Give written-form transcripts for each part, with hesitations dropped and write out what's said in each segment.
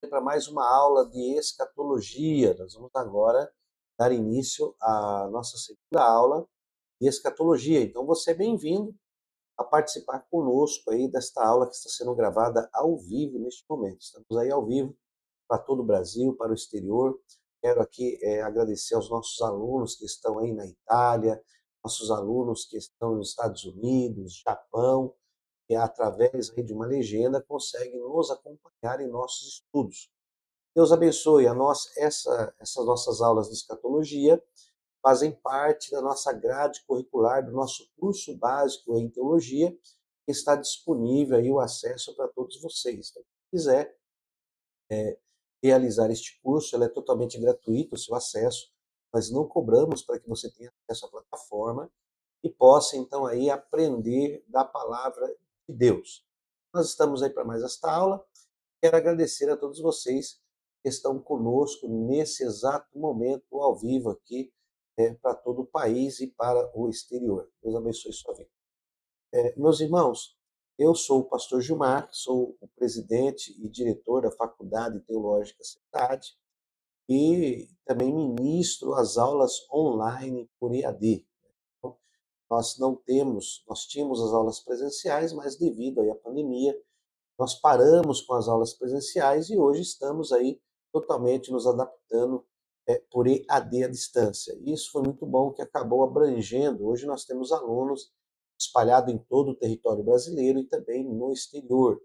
para mais uma aula de escatologia. Nós vamos agora dar início à nossa segunda aula de escatologia. Então, você é bem-vindo a participar conosco aí desta aula que está sendo gravada ao vivo neste momento. Estamos aí ao vivo para todo o Brasil, para o exterior. Quero aqui agradecer aos nossos alunos que estão aí na Itália, nossos alunos que estão nos Estados Unidos, Japão, que através aí de uma legenda conseguem nos acompanhar em nossos estudos. Deus abençoe essas nossas aulas de escatologia, fazem parte da nossa grade curricular, do nosso curso básico em teologia, que está disponível aí o acesso para todos vocês. Então, quem quiser realizar este curso, ele é totalmente gratuito, o seu acesso, nós não cobramos para que você tenha acesso à plataforma e possa então aí aprender da palavra de Deus. Nós estamos aí para mais esta aula. Quero agradecer a todos vocês que estão conosco nesse exato momento ao vivo aqui para todo o país e para o exterior. Deus abençoe sua vida. Meus irmãos, eu sou o pastor Gilmar, sou o presidente e diretor da Faculdade Teológica Cidade e também ministro as aulas online por EAD. Então, nós tínhamos as aulas presenciais, mas devido aí à pandemia, nós paramos com as aulas presenciais e hoje estamos aí totalmente nos adaptando por EAD à distância. Isso foi muito bom, que acabou abrangendo. Hoje nós temos alunos espalhados em todo o território brasileiro e também no exterior.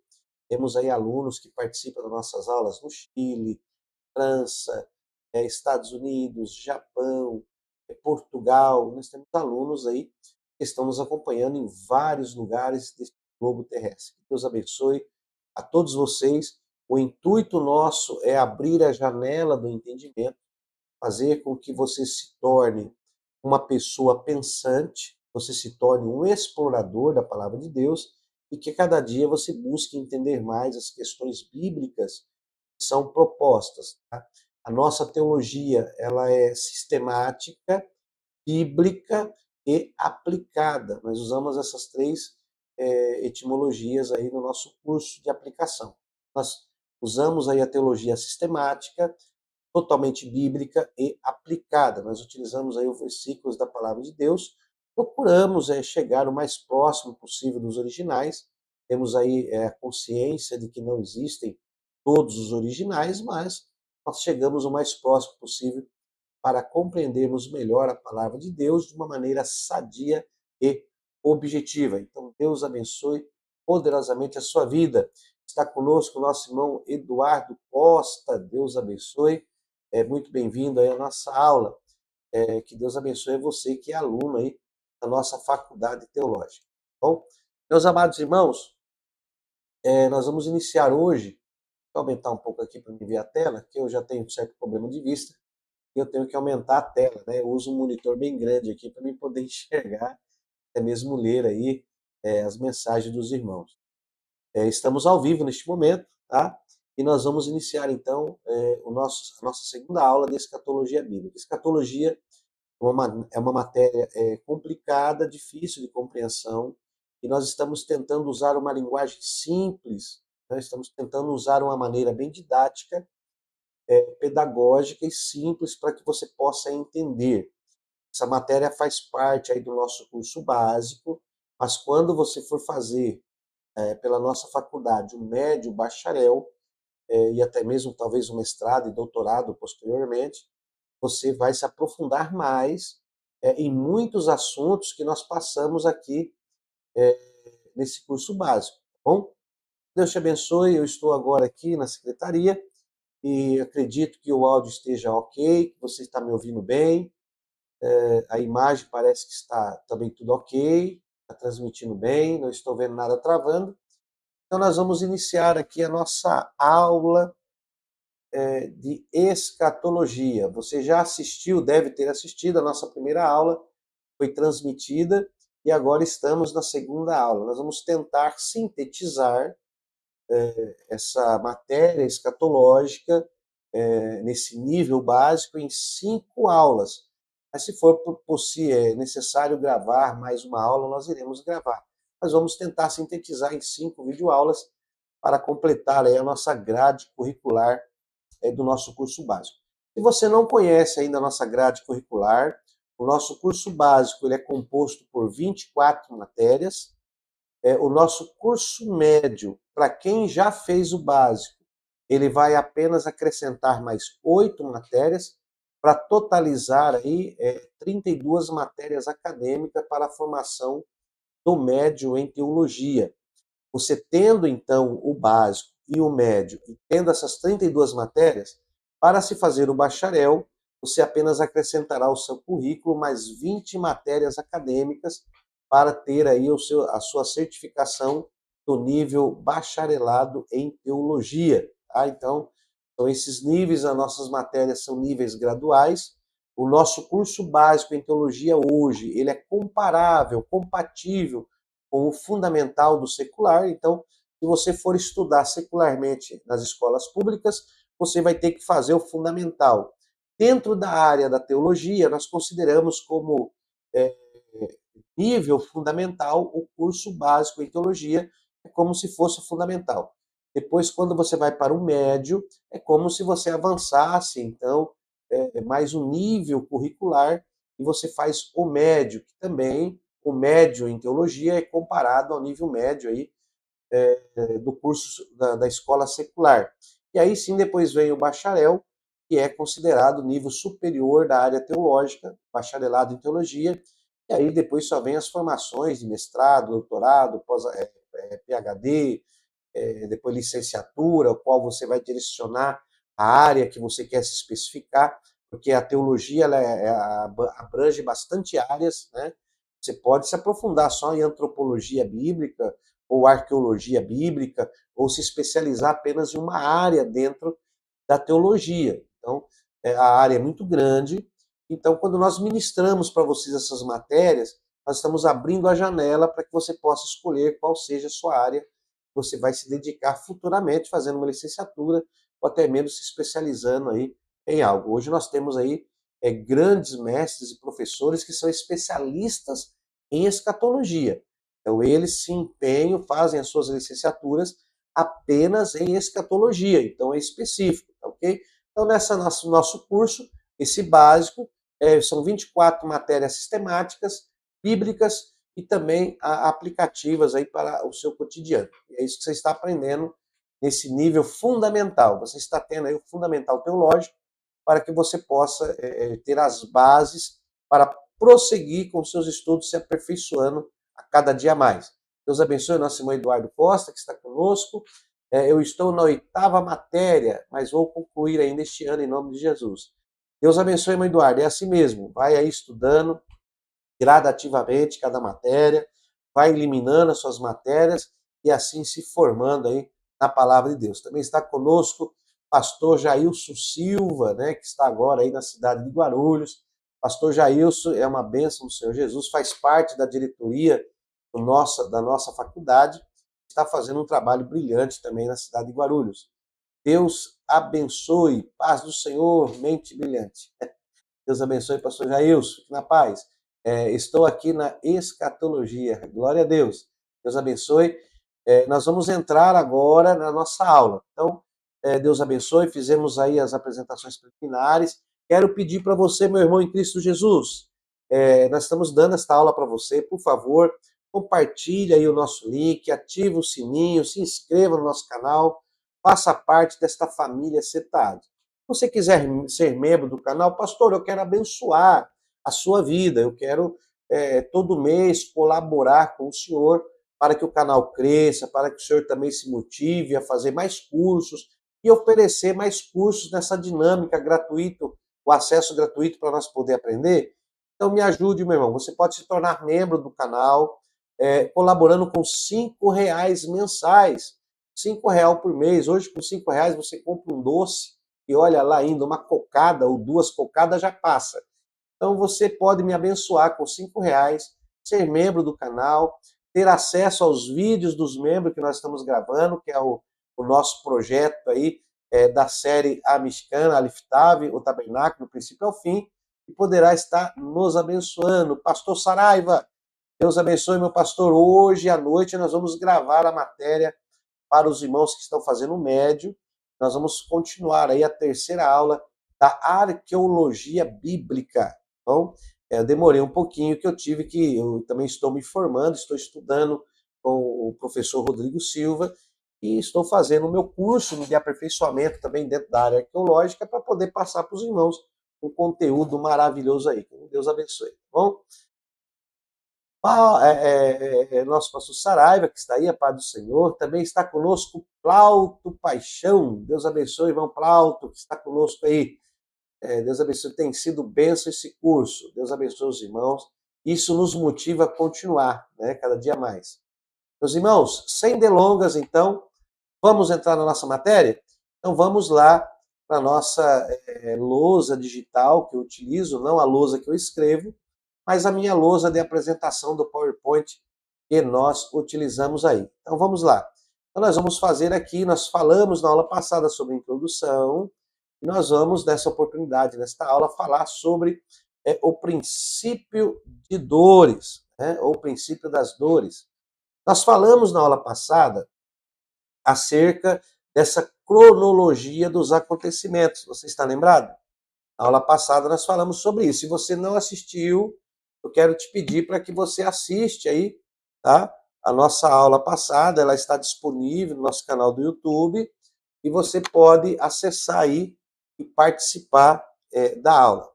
Temos aí alunos que participam das nossas aulas no Chile, França, Estados Unidos, Japão, Portugal. Nós temos alunos aí que estão nos acompanhando em vários lugares desse globo terrestre. Deus abençoe a todos vocês. O intuito nosso é abrir a janela do entendimento, fazer com que você se torne uma pessoa pensante, você se torne um explorador da palavra de Deus e que cada dia você busque entender mais as questões bíblicas que são propostas. Tá? A nossa teologia ela é sistemática, bíblica e aplicada. Nós usamos essas três etimologias aí no nosso curso de aplicação. Nós usamos aí a teologia sistemática, totalmente bíblica e aplicada. Nós utilizamos aí os versículos da palavra de Deus, procuramos chegar o mais próximo possível dos originais. Temos aí a consciência de que não existem todos os originais, mas nós chegamos o mais próximo possível para compreendermos melhor a palavra de Deus de uma maneira sadia e objetiva. Então, Deus abençoe poderosamente a sua vida. Está conosco o nosso irmão Eduardo Costa. Deus abençoe. É muito bem-vindo aí à nossa aula. Que Deus abençoe você que é aluno aí da nossa faculdade teológica. Bom, meus amados irmãos, nós vamos iniciar hoje. Vou aumentar um pouco aqui para me ver a tela, que eu já tenho um certo problema de vista eu tenho que aumentar a tela, né? Eu uso um monitor bem grande aqui para mim poder enxergar, até mesmo ler aí as mensagens dos irmãos. Estamos ao vivo neste momento, tá? E nós vamos iniciar então a nossa segunda aula de escatologia bíblica. Escatologia é uma matéria complicada, difícil de compreensão, e nós estamos tentando usar uma linguagem simples, né? Estamos tentando usar uma maneira bem didática pedagógica e simples para que você possa entender. Essa matéria faz parte aí do nosso curso básico, mas quando você for fazer pela nossa faculdade um médio bacharel e até mesmo talvez um mestrado e doutorado posteriormente, você vai se aprofundar mais em muitos assuntos que nós passamos aqui nesse curso básico, tá bom? Deus te abençoe, eu estou agora aqui na secretaria e acredito que o áudio esteja ok, que você está me ouvindo bem, a imagem parece que está também tudo ok, está transmitindo bem, não estou vendo nada travando. Então nós vamos iniciar aqui a nossa aula de escatologia. Você já assistiu, deve ter assistido a nossa primeira aula, foi transmitida e agora estamos na segunda aula. Nós vamos tentar sintetizar essa matéria escatológica nesse nível básico em 5 aulas. Mas se for necessário gravar mais uma aula, nós iremos gravar. Mas vamos tentar sintetizar em 5 videoaulas para completar aí a nossa grade curricular do nosso curso básico. Se você não conhece ainda a nossa grade curricular, o nosso curso básico ele é composto por 24 matérias. O nosso curso médio, para quem já fez o básico, ele vai apenas acrescentar mais 8 matérias, para totalizar aí 32 matérias acadêmicas para a formação do médio em teologia. Você tendo, então, o básico e o médio, e tendo essas 32 matérias, para se fazer o bacharel, você apenas acrescentará ao seu currículo mais 20 matérias acadêmicas para ter aí a sua certificação do nível bacharelado em teologia. Tá? Então, esses níveis, as nossas matérias são níveis graduais. O nosso curso básico em teologia hoje, ele é comparável, compatível com o fundamental do secular. Então, se você for estudar secularmente nas escolas públicas, você vai ter que fazer o fundamental. Dentro da área da teologia, nós consideramos como nível fundamental o curso básico em teologia, é como se fosse fundamental. Depois, quando você vai para o médio, é como se você avançasse, então, mais um nível curricular, e você faz o médio, que também, o médio em teologia é comparado ao nível médio aí, do curso da escola secular. E aí sim, depois vem o bacharel, que é considerado o nível superior da área teológica, bacharelado em teologia, e aí depois só vem as formações de mestrado, doutorado, PhD, depois licenciatura, o qual você vai direcionar a área que você quer se especificar, porque a teologia abrange bastante áreas, né? Você pode se aprofundar só em antropologia bíblica, ou arqueologia bíblica, ou se especializar apenas em uma área dentro da teologia. Então, a área é muito grande. Então, quando nós ministramos para vocês essas matérias, nós estamos abrindo a janela para que você possa escolher qual seja a sua área que você vai se dedicar futuramente, fazendo uma licenciatura, ou até mesmo se especializando aí em algo. Hoje nós temos aí grandes mestres e professores que são especialistas em escatologia. Então, eles se empenham, fazem as suas licenciaturas apenas em escatologia, então é específico, tá ok? Então, nessa nosso curso, esse básico, são 24 matérias sistemáticas, bíblicas e também aplicativas aí para o seu cotidiano. E é isso que você está aprendendo nesse nível fundamental. Você está tendo aí o fundamental teológico para que você possa ter as bases para prosseguir com seus estudos, se aperfeiçoando a cada dia mais. Deus abençoe o nosso irmão Eduardo Costa, que está conosco. Eu estou na 8ª matéria, mas vou concluir ainda este ano, em nome de Jesus. Deus abençoe, irmão Eduardo. É assim mesmo. Vai aí estudando gradativamente cada matéria, vai eliminando as suas matérias e assim se formando aí na palavra de Deus. Também está conosco pastor Jailson Silva, né, que está agora aí na cidade de Guarulhos. Pastor Jailson é uma bênção do Senhor Jesus, faz parte da diretoria da nossa faculdade, está fazendo um trabalho brilhante também na cidade de Guarulhos. Deus abençoe, paz do Senhor, mente brilhante. Deus abençoe, pastor Jailson, fique na paz. Estou aqui na escatologia, glória a Deus. Deus abençoe. Nós vamos entrar agora na nossa aula. Então, Deus abençoe, fizemos aí as apresentações preliminares. Quero pedir para você, meu irmão em Cristo Jesus, nós estamos dando esta aula para você, por favor, compartilhe aí o nosso link, ative o sininho, se inscreva no nosso canal, faça parte desta família CETAD. Se você quiser ser membro do canal, pastor, eu quero abençoar a sua vida, eu quero todo mês colaborar com o senhor para que o canal cresça, para que o senhor também se motive a fazer mais cursos e oferecer mais cursos nessa dinâmica gratuita, o acesso gratuito para nós poder aprender. Então me ajude, meu irmão, você pode se tornar membro do canal, colaborando com R$ 5 mensais, R$ 5 por mês. Hoje, com R$ 5, você compra um doce e olha lá ainda, uma cocada ou 2 cocadas já passa. Então, você pode me abençoar com R$ 5, ser membro do canal, ter acesso aos vídeos dos membros que nós estamos gravando, que é o nosso projeto aí, da série A Mexicana, a Liftave, o Tabernáculo, do princípio ao fim, e poderá estar nos abençoando. Pastor Saraiva, Deus abençoe, meu pastor. Hoje à noite nós vamos gravar a matéria para os irmãos que estão fazendo o médio, nós vamos continuar aí a terceira aula da arqueologia bíblica. Então, eu demorei um pouquinho, que eu também estou me formando, estou estudando com o professor Rodrigo Silva, e estou fazendo o meu curso de aperfeiçoamento também dentro da área arqueológica para poder passar para os irmãos um conteúdo maravilhoso aí. Que Deus abençoe, tá bom? Nosso pastor Saraiva, que está aí, a paz do Senhor, também está conosco Plauto Paixão. Deus abençoe, irmão Plauto, que está conosco aí. Deus abençoe, tem sido bênção esse curso. Deus abençoe os irmãos. Isso nos motiva a continuar, né, cada dia mais. Meus irmãos, sem delongas, então, vamos entrar na nossa matéria? Então vamos lá para a nossa lousa digital que eu utilizo, não a lousa que eu escrevo, mas a minha lousa de apresentação do PowerPoint que nós utilizamos aí. Então vamos lá. Então nós vamos fazer aqui, nós falamos na aula passada sobre introdução, e nós vamos, nessa oportunidade, nesta aula, falar sobre o princípio de dores, né, ou o princípio das dores. Nós falamos na aula passada acerca dessa cronologia dos acontecimentos. Você está lembrado? Na aula passada nós falamos sobre isso. Se você não assistiu, eu quero te pedir para que você assiste aí, tá? A nossa aula passada, ela está disponível no nosso canal do YouTube e você pode acessar aí e participar da aula.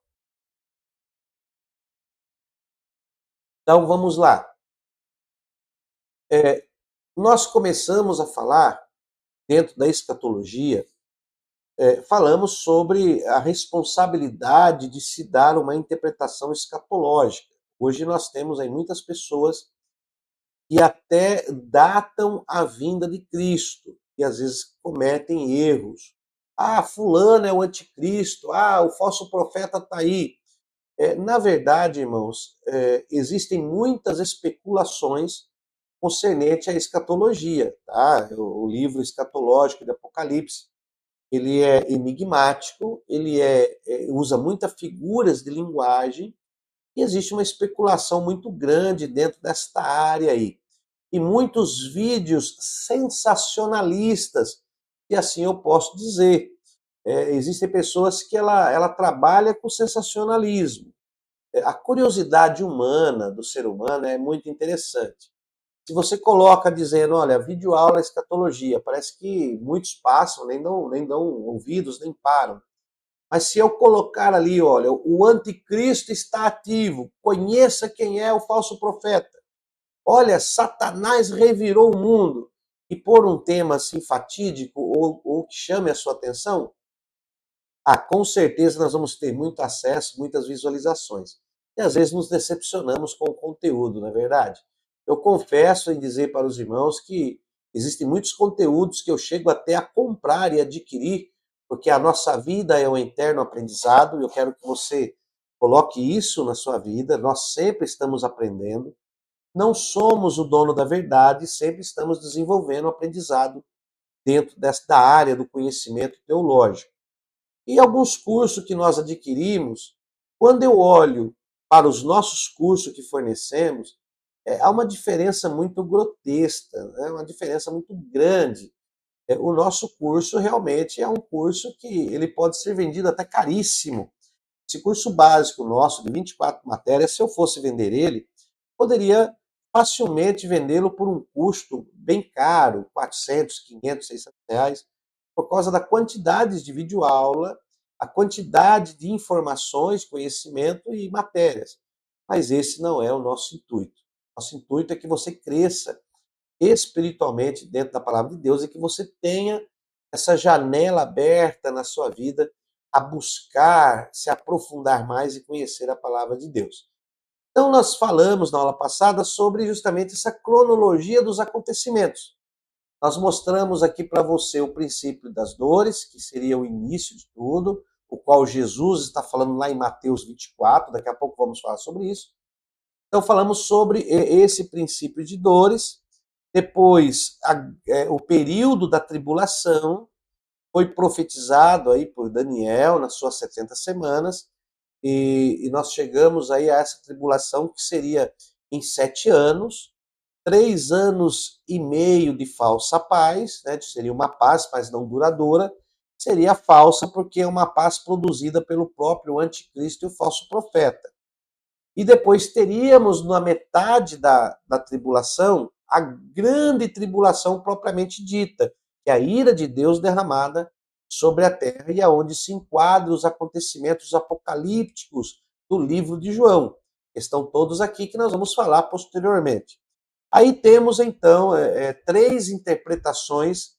Então vamos lá. Nós começamos a falar dentro da escatologia, falamos sobre a responsabilidade de se dar uma interpretação escatológica. Hoje nós temos aí muitas pessoas que até datam a vinda de Cristo, e às vezes cometem erros. Ah, fulano é o anticristo, ah, o falso profeta está aí. Na verdade, irmãos, existem muitas especulações concernente à escatologia. Tá? O livro escatológico de Apocalipse, ele é enigmático, ele usa muitas figuras de linguagem, e existe uma especulação muito grande dentro desta área aí. E muitos vídeos sensacionalistas, e assim eu posso dizer. Existem pessoas que ela trabalha com sensacionalismo. A curiosidade humana, do ser humano, é muito interessante. Se você coloca dizendo, olha, videoaula escatologia, parece que muitos passam, nem dão ouvidos, nem param. Mas se eu colocar ali, olha, o anticristo está ativo, conheça quem é o falso profeta. Olha, Satanás revirou o mundo. E por um tema assim fatídico ou que chame a sua atenção, com certeza nós vamos ter muito acesso, muitas visualizações. E às vezes nos decepcionamos com o conteúdo, não é verdade? Eu confesso em dizer para os irmãos que existem muitos conteúdos que eu chego até a comprar e adquirir, porque a nossa vida é um eterno aprendizado, e eu quero que você coloque isso na sua vida. Nós sempre estamos aprendendo, não somos o dono da verdade, sempre estamos desenvolvendo aprendizado dentro desta área do conhecimento teológico. E alguns cursos que nós adquirimos, quando eu olho para os nossos cursos que fornecemos, há uma diferença muito grotesca, né? Uma diferença muito grande. O nosso curso realmente é um curso que ele pode ser vendido até caríssimo. Esse curso básico nosso, de 24 matérias, se eu fosse vender ele, poderia facilmente vendê-lo por um custo bem caro, 400, 500, 600 reais, por causa da quantidade de videoaula, a quantidade de informações, conhecimento e matérias. Mas esse não é o nosso intuito. Nosso intuito é que você cresça espiritualmente dentro da palavra de Deus e que você tenha essa janela aberta na sua vida a buscar se aprofundar mais e conhecer a palavra de Deus. Então, nós falamos na aula passada sobre justamente essa cronologia dos acontecimentos. Nós mostramos aqui para você o princípio das dores, que seria o início de tudo, o qual Jesus está falando lá em Mateus 24, daqui a pouco vamos falar sobre isso. Então, falamos sobre esse princípio de dores. Depois, o período da tribulação foi profetizado aí por Daniel nas suas 70 semanas, e nós chegamos aí a essa tribulação que seria em 7 anos, 3 anos e meio de falsa paz, né? Seria uma paz, mas não duradoura, seria falsa porque é uma paz produzida pelo próprio anticristo e o falso profeta. E depois teríamos, na metade da tribulação, a grande tribulação propriamente dita, que é a ira de Deus derramada sobre a terra e aonde se enquadram os acontecimentos apocalípticos do livro de João. Estão todos aqui que nós vamos falar posteriormente. Aí temos, então, 3 interpretações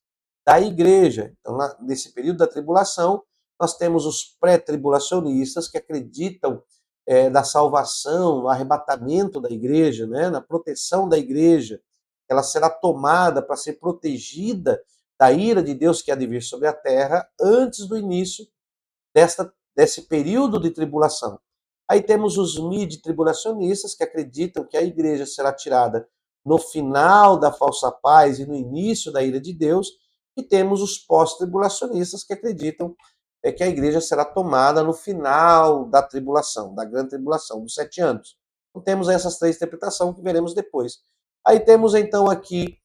da igreja. Então, nesse período da tribulação, nós temos os pré-tribulacionistas que acreditam da salvação, no arrebatamento da igreja, né, na proteção da igreja. Ela será tomada para ser protegida da ira de Deus que há de vir sobre a terra antes do início desse período de tribulação. Aí temos os mid-tribulacionistas que acreditam que a igreja será tirada no final da falsa paz e no início da ira de Deus, e temos os pós-tribulacionistas que acreditam que a igreja será tomada no final da tribulação, da grande tribulação, dos 7 anos. Então temos essas 3 interpretações que veremos depois. Aí temos então aqui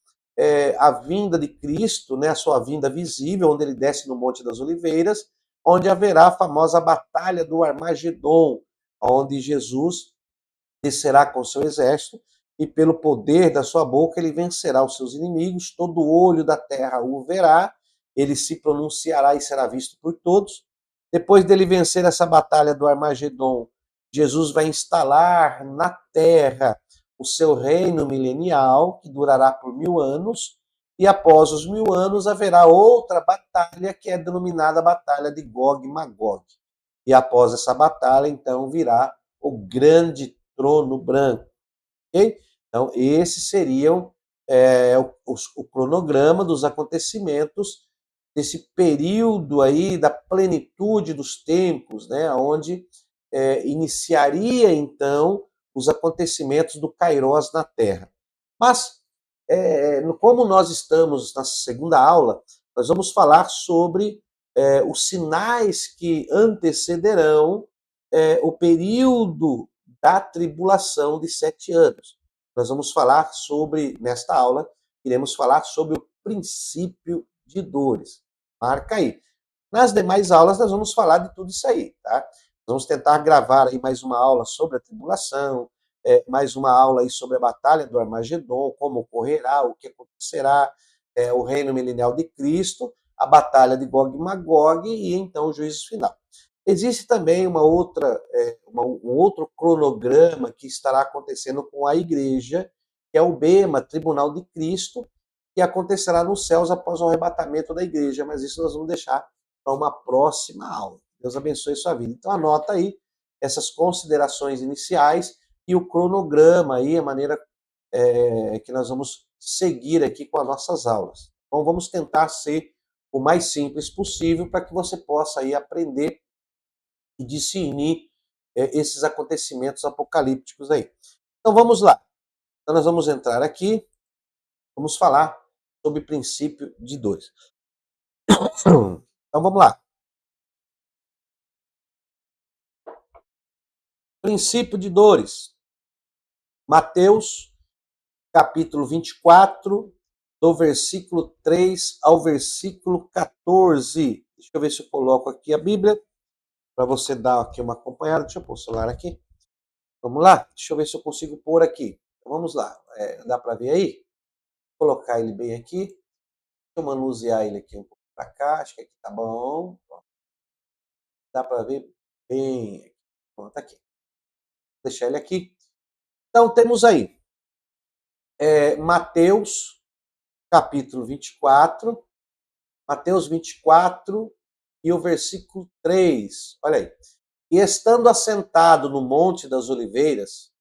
a vinda de Cristo, né, a sua vinda visível, onde ele desce no Monte das Oliveiras, onde haverá a famosa batalha do Armagedon, onde Jesus descerá com seu exército e pelo poder da sua boca ele vencerá os seus inimigos, todo olho da terra o verá, ele se pronunciará e será visto por todos. Depois dele vencer essa batalha do Armagedon, Jesus vai instalar na terra o seu reino milenial, que durará por 1000 anos, e após os 1000 anos haverá outra batalha, que é denominada Batalha de Gog e Magog. E após essa batalha, então, virá o grande trono branco. Okay? Então, esses seriam o cronograma dos acontecimentos desse período aí da plenitude dos tempos, né, onde iniciaria então os acontecimentos do Kairós na Terra. Mas, como nós estamos na segunda aula, nós vamos falar sobre os sinais que antecederão o período da tribulação de 7 anos. Nós vamos falar sobre, nesta aula, iremos falar sobre o princípio de dores. Marca aí. Nas demais aulas nós vamos falar de tudo isso aí, tá? Nós vamos tentar gravar aí mais uma aula sobre a tribulação, mais uma aula aí sobre a batalha do Armagedon, como ocorrerá, o que acontecerá, o reino milenial de Cristo, a batalha de Gog e Magog e então o juízo final. Existe também um outro cronograma que estará acontecendo com a igreja, que é o Bema, Tribunal de Cristo, que acontecerá nos céus após o arrebatamento da igreja, mas isso nós vamos deixar para uma próxima aula. Deus abençoe sua vida. Então anota aí essas considerações iniciais e o cronograma aí, a maneira que nós vamos seguir aqui com as nossas aulas. Então vamos tentar ser o mais simples possível para que você possa aí aprender e discernir esses acontecimentos apocalípticos aí. Então vamos lá. Então nós vamos entrar aqui, vamos falar sobre princípio de dores. Então vamos lá. Princípio de dores. Mateus, capítulo 24, do versículo 3 ao versículo 14. Deixa eu ver se eu coloco aqui a Bíblia, para você dar aqui uma acompanhada. Deixa eu pôr o celular aqui. Vamos lá? Deixa eu ver se eu consigo pôr aqui. Então, vamos lá. Dá para ver aí? Vou colocar ele bem aqui. Deixa eu manusear ele aqui um pouco para cá. Acho que aqui tá bom. Dá para ver bem. Pronto, aqui. Vou deixar ele aqui. Então, temos aí Mateus, capítulo 24. Mateus 24 e o versículo 3. Olha aí. E estando assentado no Monte das Oliveiras,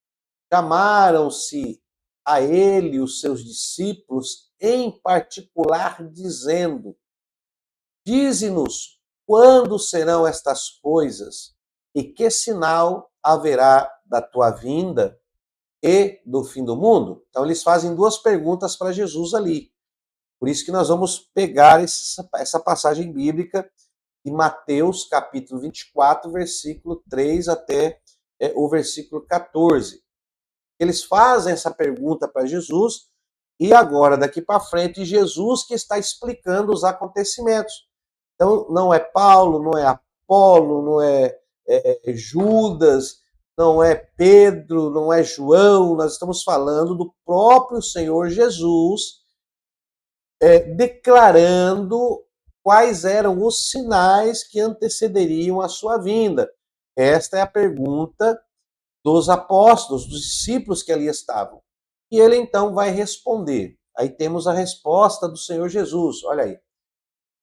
chamaram-se a ele os seus discípulos em particular, dizendo: Dize-nos quando serão estas coisas e que sinal haverá da tua vinda e do fim do mundo? Então eles fazem 2 perguntas para Jesus ali. Por isso que nós vamos pegar essa passagem bíblica de Mateus, capítulo 24, versículo 3 até o versículo 14. Eles fazem essa pergunta para Jesus e agora, daqui para frente, Jesus que está explicando os acontecimentos. Então, não é Paulo, não é Apolo, não é Judas, não é Pedro, não é João, nós estamos falando do próprio Senhor Jesus declarando quais eram os sinais que antecederiam a sua vinda. Esta é a pergunta dos apóstolos, dos discípulos que ali estavam. E ele então vai responder. Aí temos a resposta do Senhor Jesus. Olha aí.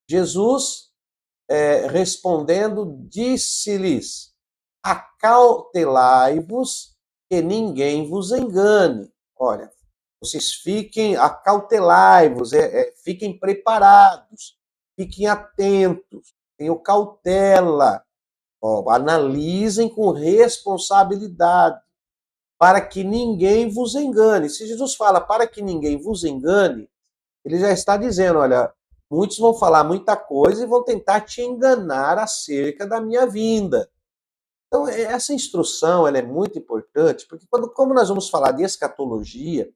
Jesus, respondendo, disse-lhes: acautelai-vos que ninguém vos engane. Olha, vocês fiquem, acautelai-vos, fiquem preparados, fiquem atentos, tenham cautela, analisem com responsabilidade, para que ninguém vos engane. Se Jesus fala para que ninguém vos engane, ele já está dizendo, olha, muitos vão falar muita coisa e vão tentar te enganar acerca da minha vinda. Então, essa instrução ela é muito importante, porque como nós vamos falar de escatologia,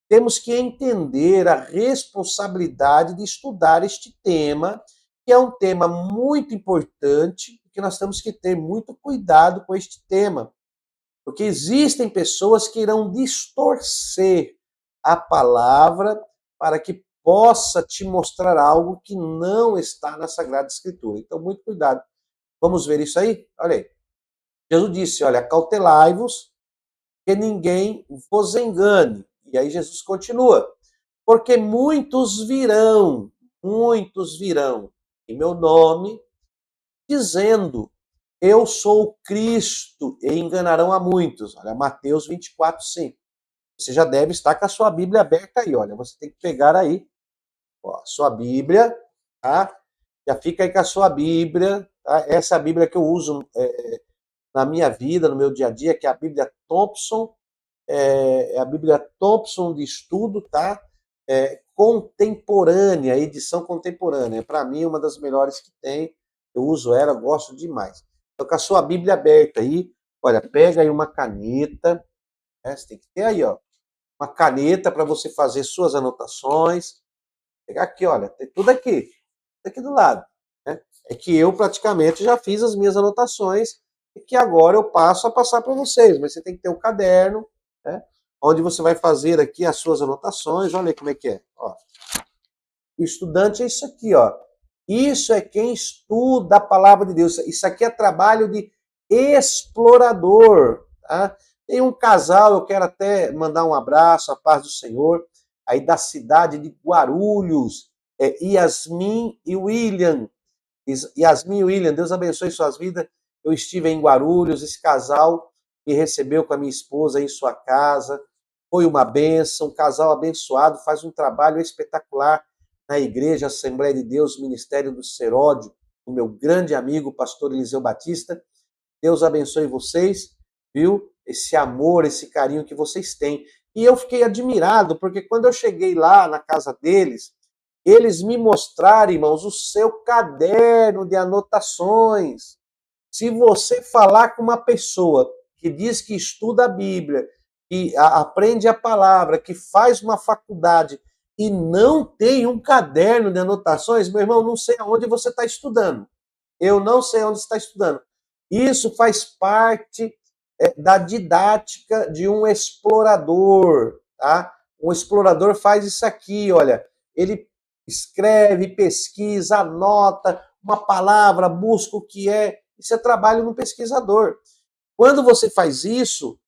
temos que entender a responsabilidade de estudar este tema, que é um tema muito importante, que nós temos que ter muito cuidado com este tema, porque existem pessoas que irão distorcer a palavra para que possa te mostrar algo que não está na Sagrada Escritura. Então, muito cuidado. Vamos ver isso aí? Olha aí. Jesus disse, olha, cautelai-vos, que ninguém vos engane. E aí Jesus continua, porque muitos virão em meu nome, dizendo, eu sou o Cristo, e enganarão a muitos. Olha, Mateus 24, 5. Você já deve estar com a sua Bíblia aberta aí, olha, você tem que pegar aí, ó, a sua Bíblia, tá? Já fica aí com a sua Bíblia, tá? Essa é a Bíblia que eu uso na minha vida, no meu dia a dia, que é a Bíblia Thompson, é a Bíblia Thompson de estudo, tá? Contemporânea, edição contemporânea. Para mim, uma das melhores que tem. Eu uso ela, gosto demais. Então, com a sua Bíblia aberta aí, olha, pega aí uma caneta, você tem que ter aí, ó, uma caneta para você fazer suas anotações. Pegar aqui, olha, tem tudo aqui do lado. Né? É que eu praticamente já fiz as minhas anotações e que agora eu passo a passar para vocês, mas você tem que ter um caderno, né? Onde você vai fazer aqui as suas anotações. Olha aí como é que é. Ó. O estudante é isso aqui, ó. Isso é quem estuda a palavra de Deus. Isso aqui é trabalho de explorador. Tá? Tem um casal, eu quero até mandar um abraço, a paz do Senhor, aí da cidade de Guarulhos, Yasmin e William. Yasmin e William, Deus abençoe suas vidas. Eu estive em Guarulhos, esse casal me recebeu com a minha esposa em sua casa. Foi uma bênção, um casal abençoado, faz um trabalho espetacular na Igreja Assembleia de Deus, Ministério do Seródio, o meu grande amigo, pastor Eliseu Batista. Deus abençoe vocês, viu? Esse amor, esse carinho que vocês têm. E eu fiquei admirado, porque quando eu cheguei lá na casa deles, eles me mostraram, irmãos, o seu caderno de anotações. Se você falar com uma pessoa que diz que estuda a Bíblia, que aprende a palavra, que faz uma faculdade e não tem um caderno de anotações, meu irmão, não sei aonde você está estudando. Eu não sei onde você está estudando. Isso faz parte da didática de um explorador, tá? Um explorador faz isso aqui, olha, ele escreve, pesquisa, anota uma palavra, busca o que é. Isso é trabalho de um pesquisador. Quando você faz isso,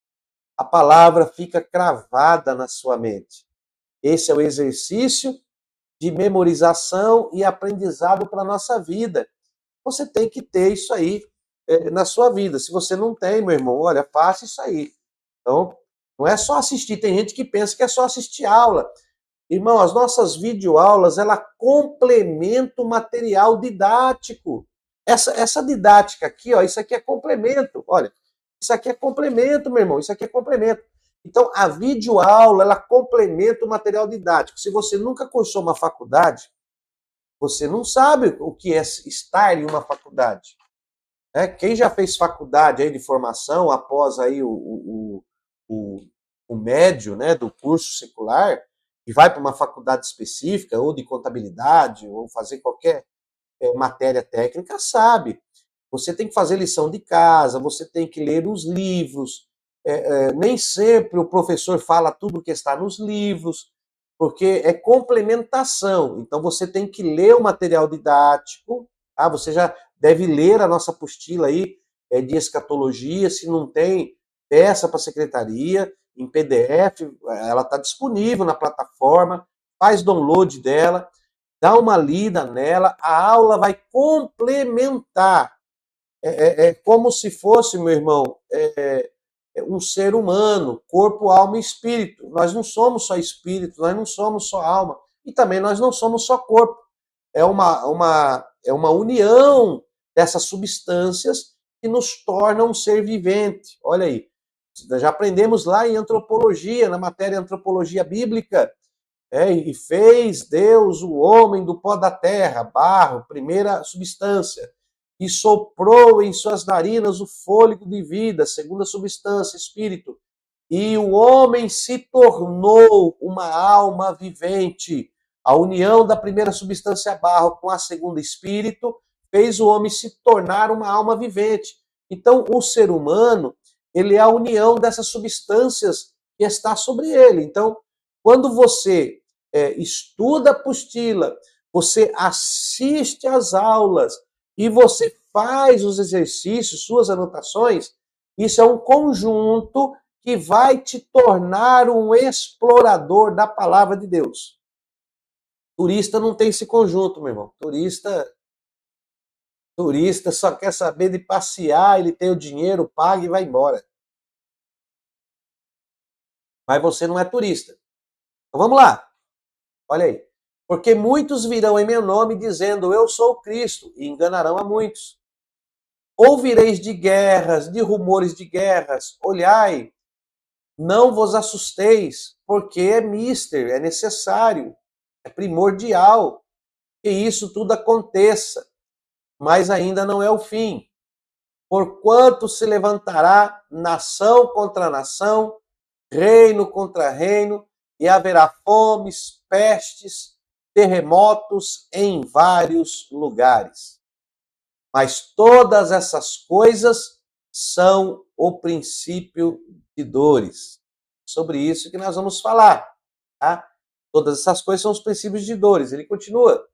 a palavra fica cravada na sua mente. Esse é o exercício de memorização e aprendizado para a nossa vida. Você tem que ter isso aí na sua vida. Se você não tem, meu irmão, olha, faça isso aí. Então, não é só assistir. Tem gente que pensa que é só assistir aula. Irmão, as nossas videoaulas, ela complementa o material didático. Essa didática aqui, ó, isso aqui é complemento. Olha, isso aqui é complemento, meu irmão, isso aqui é complemento. Então, a videoaula, ela complementa o material didático. Se você nunca cursou uma faculdade, você não sabe o que é estar em uma faculdade. Quem já fez faculdade aí de formação, após aí o o médio, né, do curso secular e vai para uma faculdade específica, ou de contabilidade, ou fazer qualquer matéria técnica, sabe. Você tem que fazer lição de casa, você tem que ler os livros. Nem sempre o professor fala tudo o que está nos livros, porque é complementação. Então você tem que ler o material didático, tá? Você já deve ler a nossa apostila aí de escatologia, se não tem, peça para a secretaria, em PDF, ela está disponível na plataforma, faz download dela, dá uma lida nela, a aula vai complementar. É como se fosse, meu irmão, um ser humano, corpo, alma e espírito. Nós não somos só espírito, nós não somos só alma, e também nós não somos só corpo. É uma união dessas substâncias que nos tornam um ser vivente. Olha aí, nós já aprendemos lá em antropologia, na matéria antropologia bíblica, e fez Deus o homem do pó da terra, barro, primeira substância, e soprou em suas narinas o fôlego de vida, segunda substância, espírito. E o homem se tornou uma alma vivente. A união da primeira substância barro com a segunda espírito fez o homem se tornar uma alma vivente. Então, o ser humano, ele é a união dessas substâncias que está sobre ele. Então, quando você estuda a apostila, você assiste às aulas e você faz os exercícios, suas anotações, isso é um conjunto que vai te tornar um explorador da palavra de Deus. Turista não tem esse conjunto, meu irmão. Turista só quer saber de passear, ele tem o dinheiro, paga e vai embora. Mas você não é turista. Então vamos lá. Olha aí. Porque muitos virão em meu nome dizendo, eu sou o Cristo, e enganarão a muitos. Ouvireis de guerras, de rumores de guerras. Olhai, não vos assusteis, porque é mister, é necessário, é primordial que isso tudo aconteça, mas ainda não é o fim. Porquanto se levantará nação contra nação, reino contra reino, e haverá fomes, pestes, terremotos em vários lugares. Mas todas essas coisas são o princípio de dores. Sobre isso que nós vamos falar, tá? Todas essas coisas são os princípios de dores. Ele continua.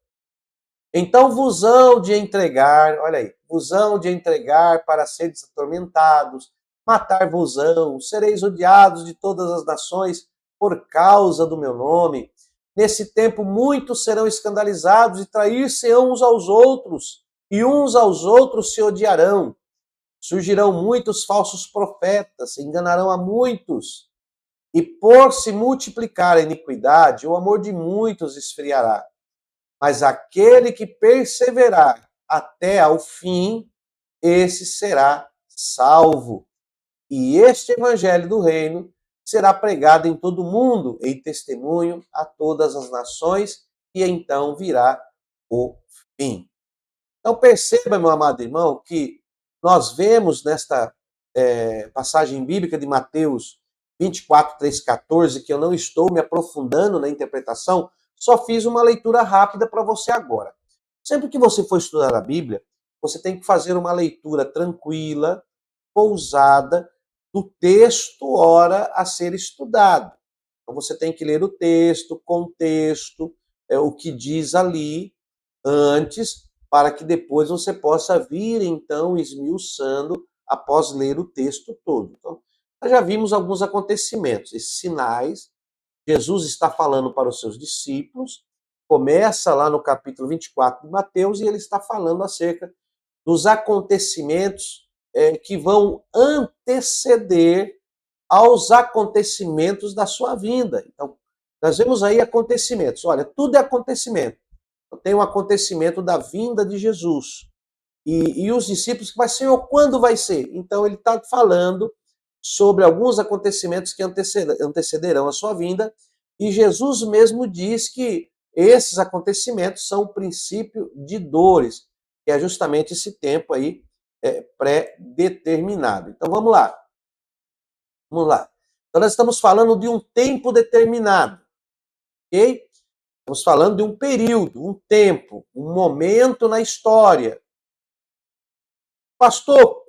Então vos hão de entregar, olha aí, vos hão de entregar para seres atormentados, matar-vos-ão, sereis odiados de todas as nações por causa do meu nome. Nesse tempo muitos serão escandalizados e trair-se-ão uns aos outros, e uns aos outros se odiarão. Surgirão muitos falsos profetas, enganarão a muitos. E por se multiplicar a iniquidade, o amor de muitos esfriará. Mas aquele que perseverar até ao fim, esse será salvo. E este evangelho do reino será pregado em todo o mundo, em testemunho a todas as nações, e então virá o fim. Então perceba, meu amado irmão, que nós vemos nesta passagem bíblica de Mateus 24, 3, 14, que eu não estou me aprofundando na interpretação, só fiz uma leitura rápida para você agora. Sempre que você for estudar a Bíblia, você tem que fazer uma leitura tranquila, pousada, do texto, ora a ser estudado. Então você tem que ler o texto, contexto, o que diz ali antes, para que depois você possa vir, então, esmiuçando após ler o texto todo. Então, nós já vimos alguns acontecimentos, esses sinais. Jesus está falando para os seus discípulos, começa lá no capítulo 24 de Mateus, e ele está falando acerca dos acontecimentos que vão anteceder aos acontecimentos da sua vinda. Então, nós vemos aí acontecimentos. Olha, tudo é acontecimento. Tem um acontecimento da vinda de Jesus. E os discípulos, mas Senhor, quando vai ser? Então ele está falando sobre alguns acontecimentos que antecederão a sua vinda, e Jesus mesmo diz que esses acontecimentos são o princípio de dores, que é justamente esse tempo aí pré-determinado. Então vamos lá. Vamos lá. Então nós estamos falando de um tempo determinado, ok? Estamos falando de um período, um tempo, um momento na história. Pastor,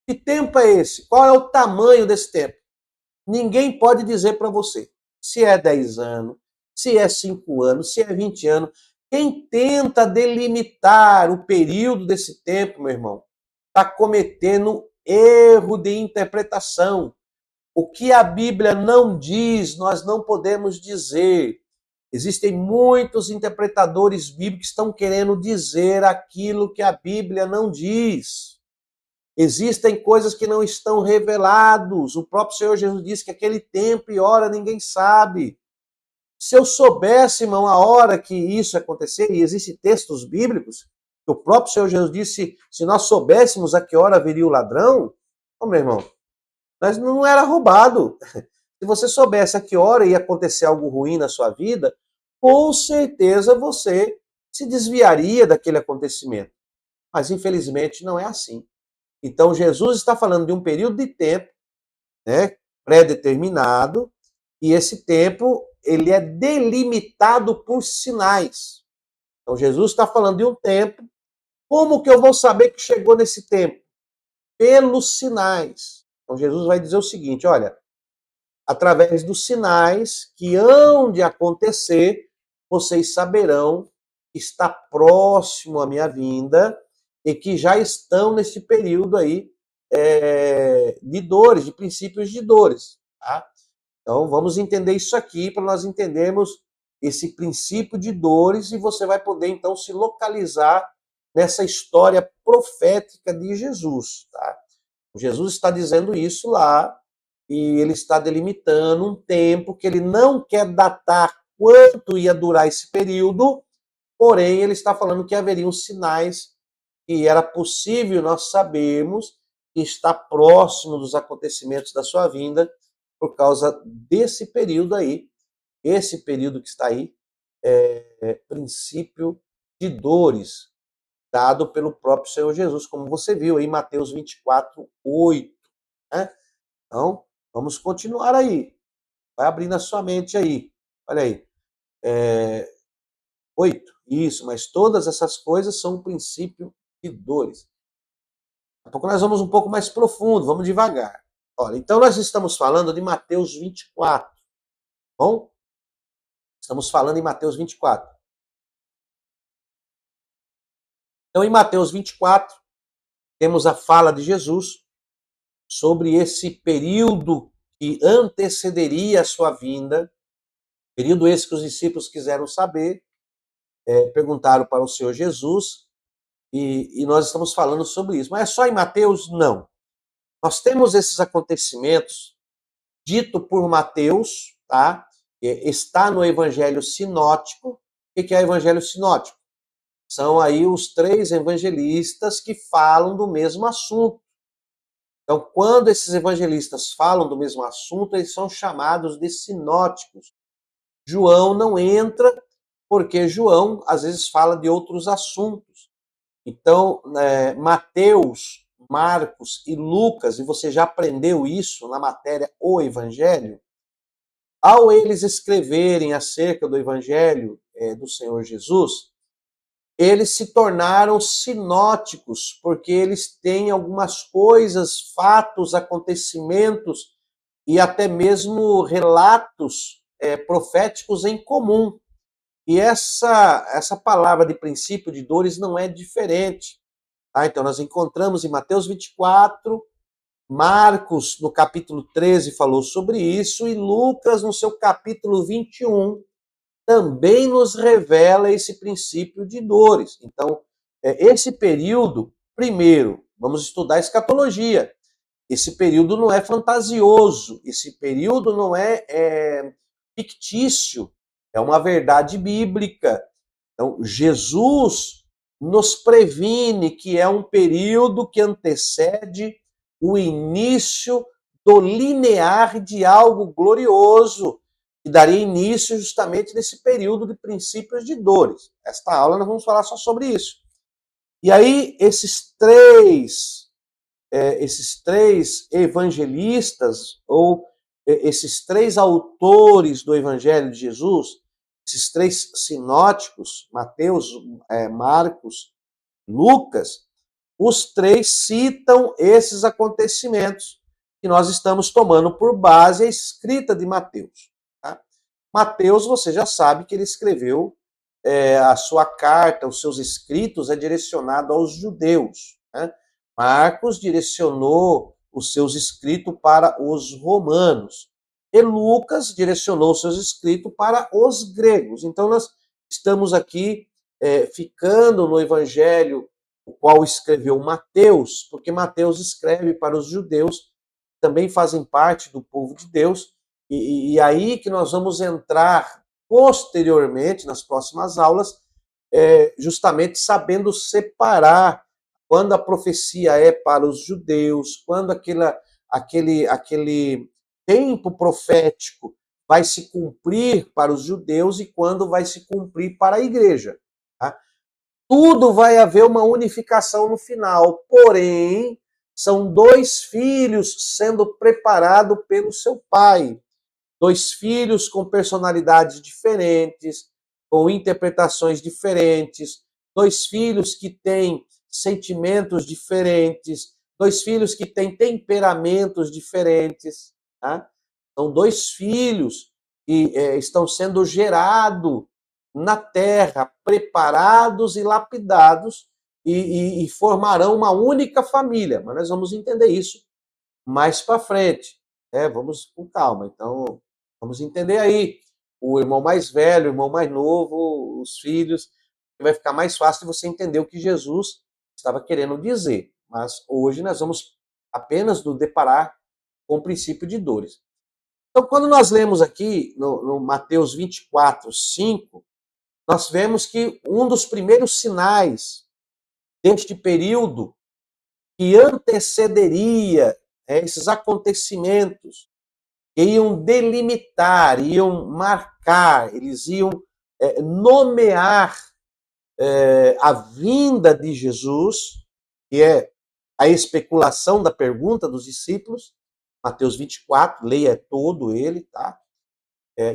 que tempo é esse? Qual é o tamanho desse tempo? Ninguém pode dizer para você se é 10 anos, se é 5 anos, se é 20 anos. Quem tenta delimitar o período desse tempo, meu irmão, está cometendo erro de interpretação. O que a Bíblia não diz, nós não podemos dizer. Existem muitos interpretadores bíblicos que estão querendo dizer aquilo que a Bíblia não diz. Existem coisas que não estão revelados. O próprio Senhor Jesus disse que aquele tempo e hora ninguém sabe. Se eu soubesse, irmão, a hora que isso acontecer, e existem textos bíblicos, que o próprio Senhor Jesus disse, se nós soubéssemos a que hora viria o ladrão, meu irmão, nós não era roubado. Se você soubesse a que hora ia acontecer algo ruim na sua vida, com certeza você se desviaria daquele acontecimento. Mas infelizmente não é assim. Então Jesus está falando de um período de tempo, né, pré-determinado, e esse tempo ele é delimitado por sinais. Então Jesus está falando de um tempo. Como que eu vou saber que chegou nesse tempo? Pelos sinais. Então Jesus vai dizer o seguinte, olha, através dos sinais que hão de acontecer, vocês saberão que está próximo a minha vinda e que já estão nesse período aí de dores, de princípios de dores. Tá? Então vamos entender isso aqui para nós entendermos esse princípio de dores e você vai poder então se localizar nessa história profética de Jesus. Tá? Jesus está dizendo isso lá e ele está delimitando um tempo que ele não quer datar quanto ia durar esse período, porém ele está falando que haveriam sinais que era possível nós sabermos que está próximo dos acontecimentos da sua vinda por causa desse período aí. Esse período que está aí é princípio de dores, dado pelo próprio Senhor Jesus, como você viu aí em Mateus 24:8. Né? Então, vamos continuar aí. Vai abrindo a sua mente aí. Olha aí. 8. Isso, mas todas essas coisas são um princípio de dores. Daqui a pouco nós vamos um pouco mais profundo, vamos devagar. Olha, então nós estamos falando de Mateus 24. Bom? Estamos falando em Mateus 24. Então, em Mateus 24, temos a fala de Jesus sobre esse período que antecederia a sua vinda, período esse que os discípulos quiseram saber, perguntaram para o Senhor Jesus, e nós estamos falando sobre isso. Mas é só em Mateus? Não. Nós temos esses acontecimentos dito por Mateus, tá? Está no Evangelho Sinótico. O que é o Evangelho Sinótico? São aí os 3 evangelistas que falam do mesmo assunto. Então, quando esses evangelistas falam do mesmo assunto, eles são chamados de sinóticos. João não entra, porque João, às vezes, fala de outros assuntos. Então, Mateus, Marcos e Lucas, e você já aprendeu isso na matéria O Evangelho, ao eles escreverem acerca do Evangelho do Senhor Jesus, eles se tornaram sinóticos, porque eles têm algumas coisas, fatos, acontecimentos e até mesmo relatos proféticos em comum. E essa palavra de princípio de dores não é diferente. Tá? Então, nós encontramos em Mateus 24, Marcos, no capítulo 13, falou sobre isso, e Lucas, no seu capítulo 21, também nos revela esse princípio de dores. Então, esse período, primeiro, vamos estudar a escatologia. Esse período não é fantasioso, esse período não é fictício, é uma verdade bíblica. Então, Jesus nos previne que é um período que antecede o início do linear de algo glorioso, que daria início justamente nesse período de princípios de dores. Esta aula nós vamos falar só sobre isso. E aí, esses três evangelistas, ou esses três autores do Evangelho de Jesus, esses três sinóticos, Mateus, Marcos, Lucas, os três citam esses acontecimentos que nós estamos tomando por base a escrita de Mateus. Tá? Mateus, você já sabe que ele escreveu a sua carta, os seus escritos é direcionado aos judeus. Né? Marcos direcionou os seus escritos para os romanos. E Lucas direcionou os seus escritos para os gregos. Então, nós estamos aqui ficando no evangelho o qual escreveu Mateus, porque Mateus escreve para os judeus, que também fazem parte do povo de Deus, e aí que nós vamos entrar posteriormente, nas próximas aulas, justamente sabendo separar quando a profecia é para os judeus, quando aquele tempo profético vai se cumprir para os judeus e quando vai se cumprir para a igreja. Tá? Tudo vai haver uma unificação no final, porém, são dois filhos sendo preparados pelo seu pai. Dois filhos com personalidades diferentes, com interpretações diferentes, dois filhos que têm sentimentos diferentes, dois filhos que têm temperamentos diferentes. Tá? São dois filhos que estão sendo gerados na terra, preparados e lapidados, e formarão uma única família. Mas nós vamos entender isso mais para frente. Vamos com calma. Então, vamos entender aí o irmão mais velho, o irmão mais novo, os filhos. Vai ficar mais fácil de você entender o que Jesus estava querendo dizer. Mas hoje nós vamos apenas nos deparar com o princípio de dores. Então, quando nós lemos aqui no Mateus 24, 5, nós vemos que um dos primeiros sinais deste período que antecederia esses acontecimentos, que iam delimitar, iam marcar, eles iam nomear a vinda de Jesus, que é a especulação da pergunta dos discípulos, Mateus 24, leia todo ele, tá?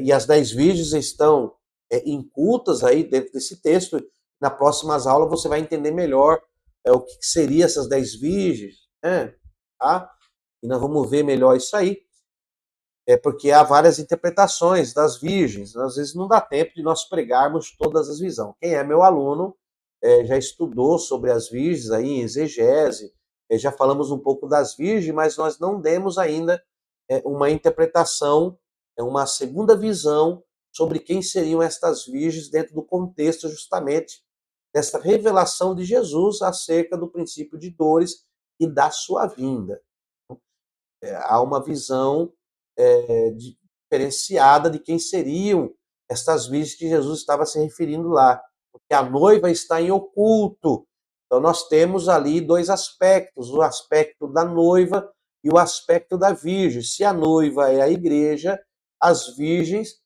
E as 10 virgens estão incultas aí dentro desse texto. Na próximas aulas você vai entender melhor o que seria essas 10 virgens, né? Tá? E nós vamos ver melhor isso aí. Porque há várias interpretações das virgens. Às vezes não dá tempo de nós pregarmos todas as visões. Quem é meu aluno já estudou sobre as virgens aí em exegese, já falamos um pouco das virgens, mas nós não demos ainda uma interpretação, uma segunda visão sobre quem seriam estas virgens dentro do contexto justamente desta revelação de Jesus acerca do princípio de dores e da sua vinda. Há uma visão diferenciada de quem seriam estas virgens que Jesus estava se referindo lá, porque a noiva está em oculto. Então nós temos ali dois aspectos, o aspecto da noiva e o aspecto da virgem. Se a noiva é a igreja, as virgens,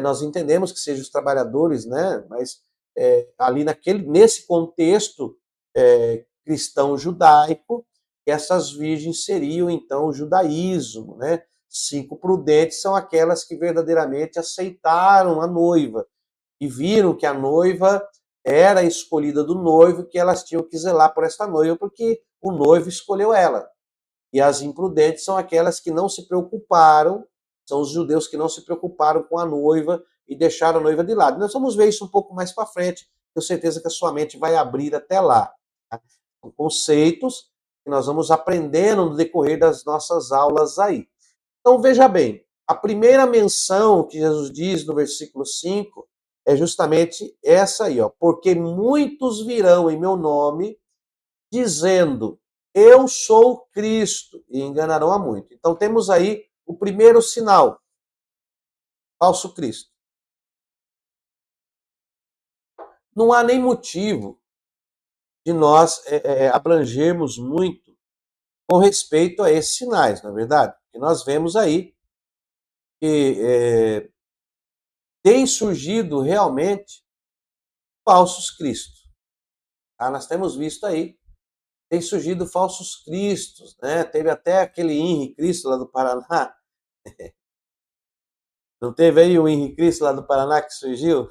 nós entendemos que sejam os trabalhadores, né? Mas ali nesse contexto cristão judaico, essas virgens seriam então o judaísmo, né? 5 prudentes são aquelas que verdadeiramente aceitaram a noiva e viram que a noiva era a escolhida do noivo, que elas tinham que zelar por esta noiva, porque o noivo escolheu ela. E as imprudentes são aquelas que não se preocuparam, são os judeus que não se preocuparam com a noiva e deixaram a noiva de lado. Nós vamos ver isso um pouco mais para frente, tenho certeza que a sua mente vai abrir até lá. Tá? São conceitos que nós vamos aprendendo no decorrer das nossas aulas aí. Então, veja bem, a primeira menção que Jesus diz no versículo 5 é justamente essa aí, ó. Porque muitos virão em meu nome, dizendo, eu sou Cristo, e enganarão a muito. Então, temos aí o primeiro sinal, falso Cristo. Não há nem motivo de nós abrangermos muito com respeito a esses sinais, não é verdade? Porque nós vemos aí que tem surgido realmente falsos cristos. Tá? Nós temos visto aí, tem surgido falsos cristos, né? Teve até aquele Henri Cristo lá do Paraná, Não teve aí o Henrique Cristo lá do Paraná que surgiu?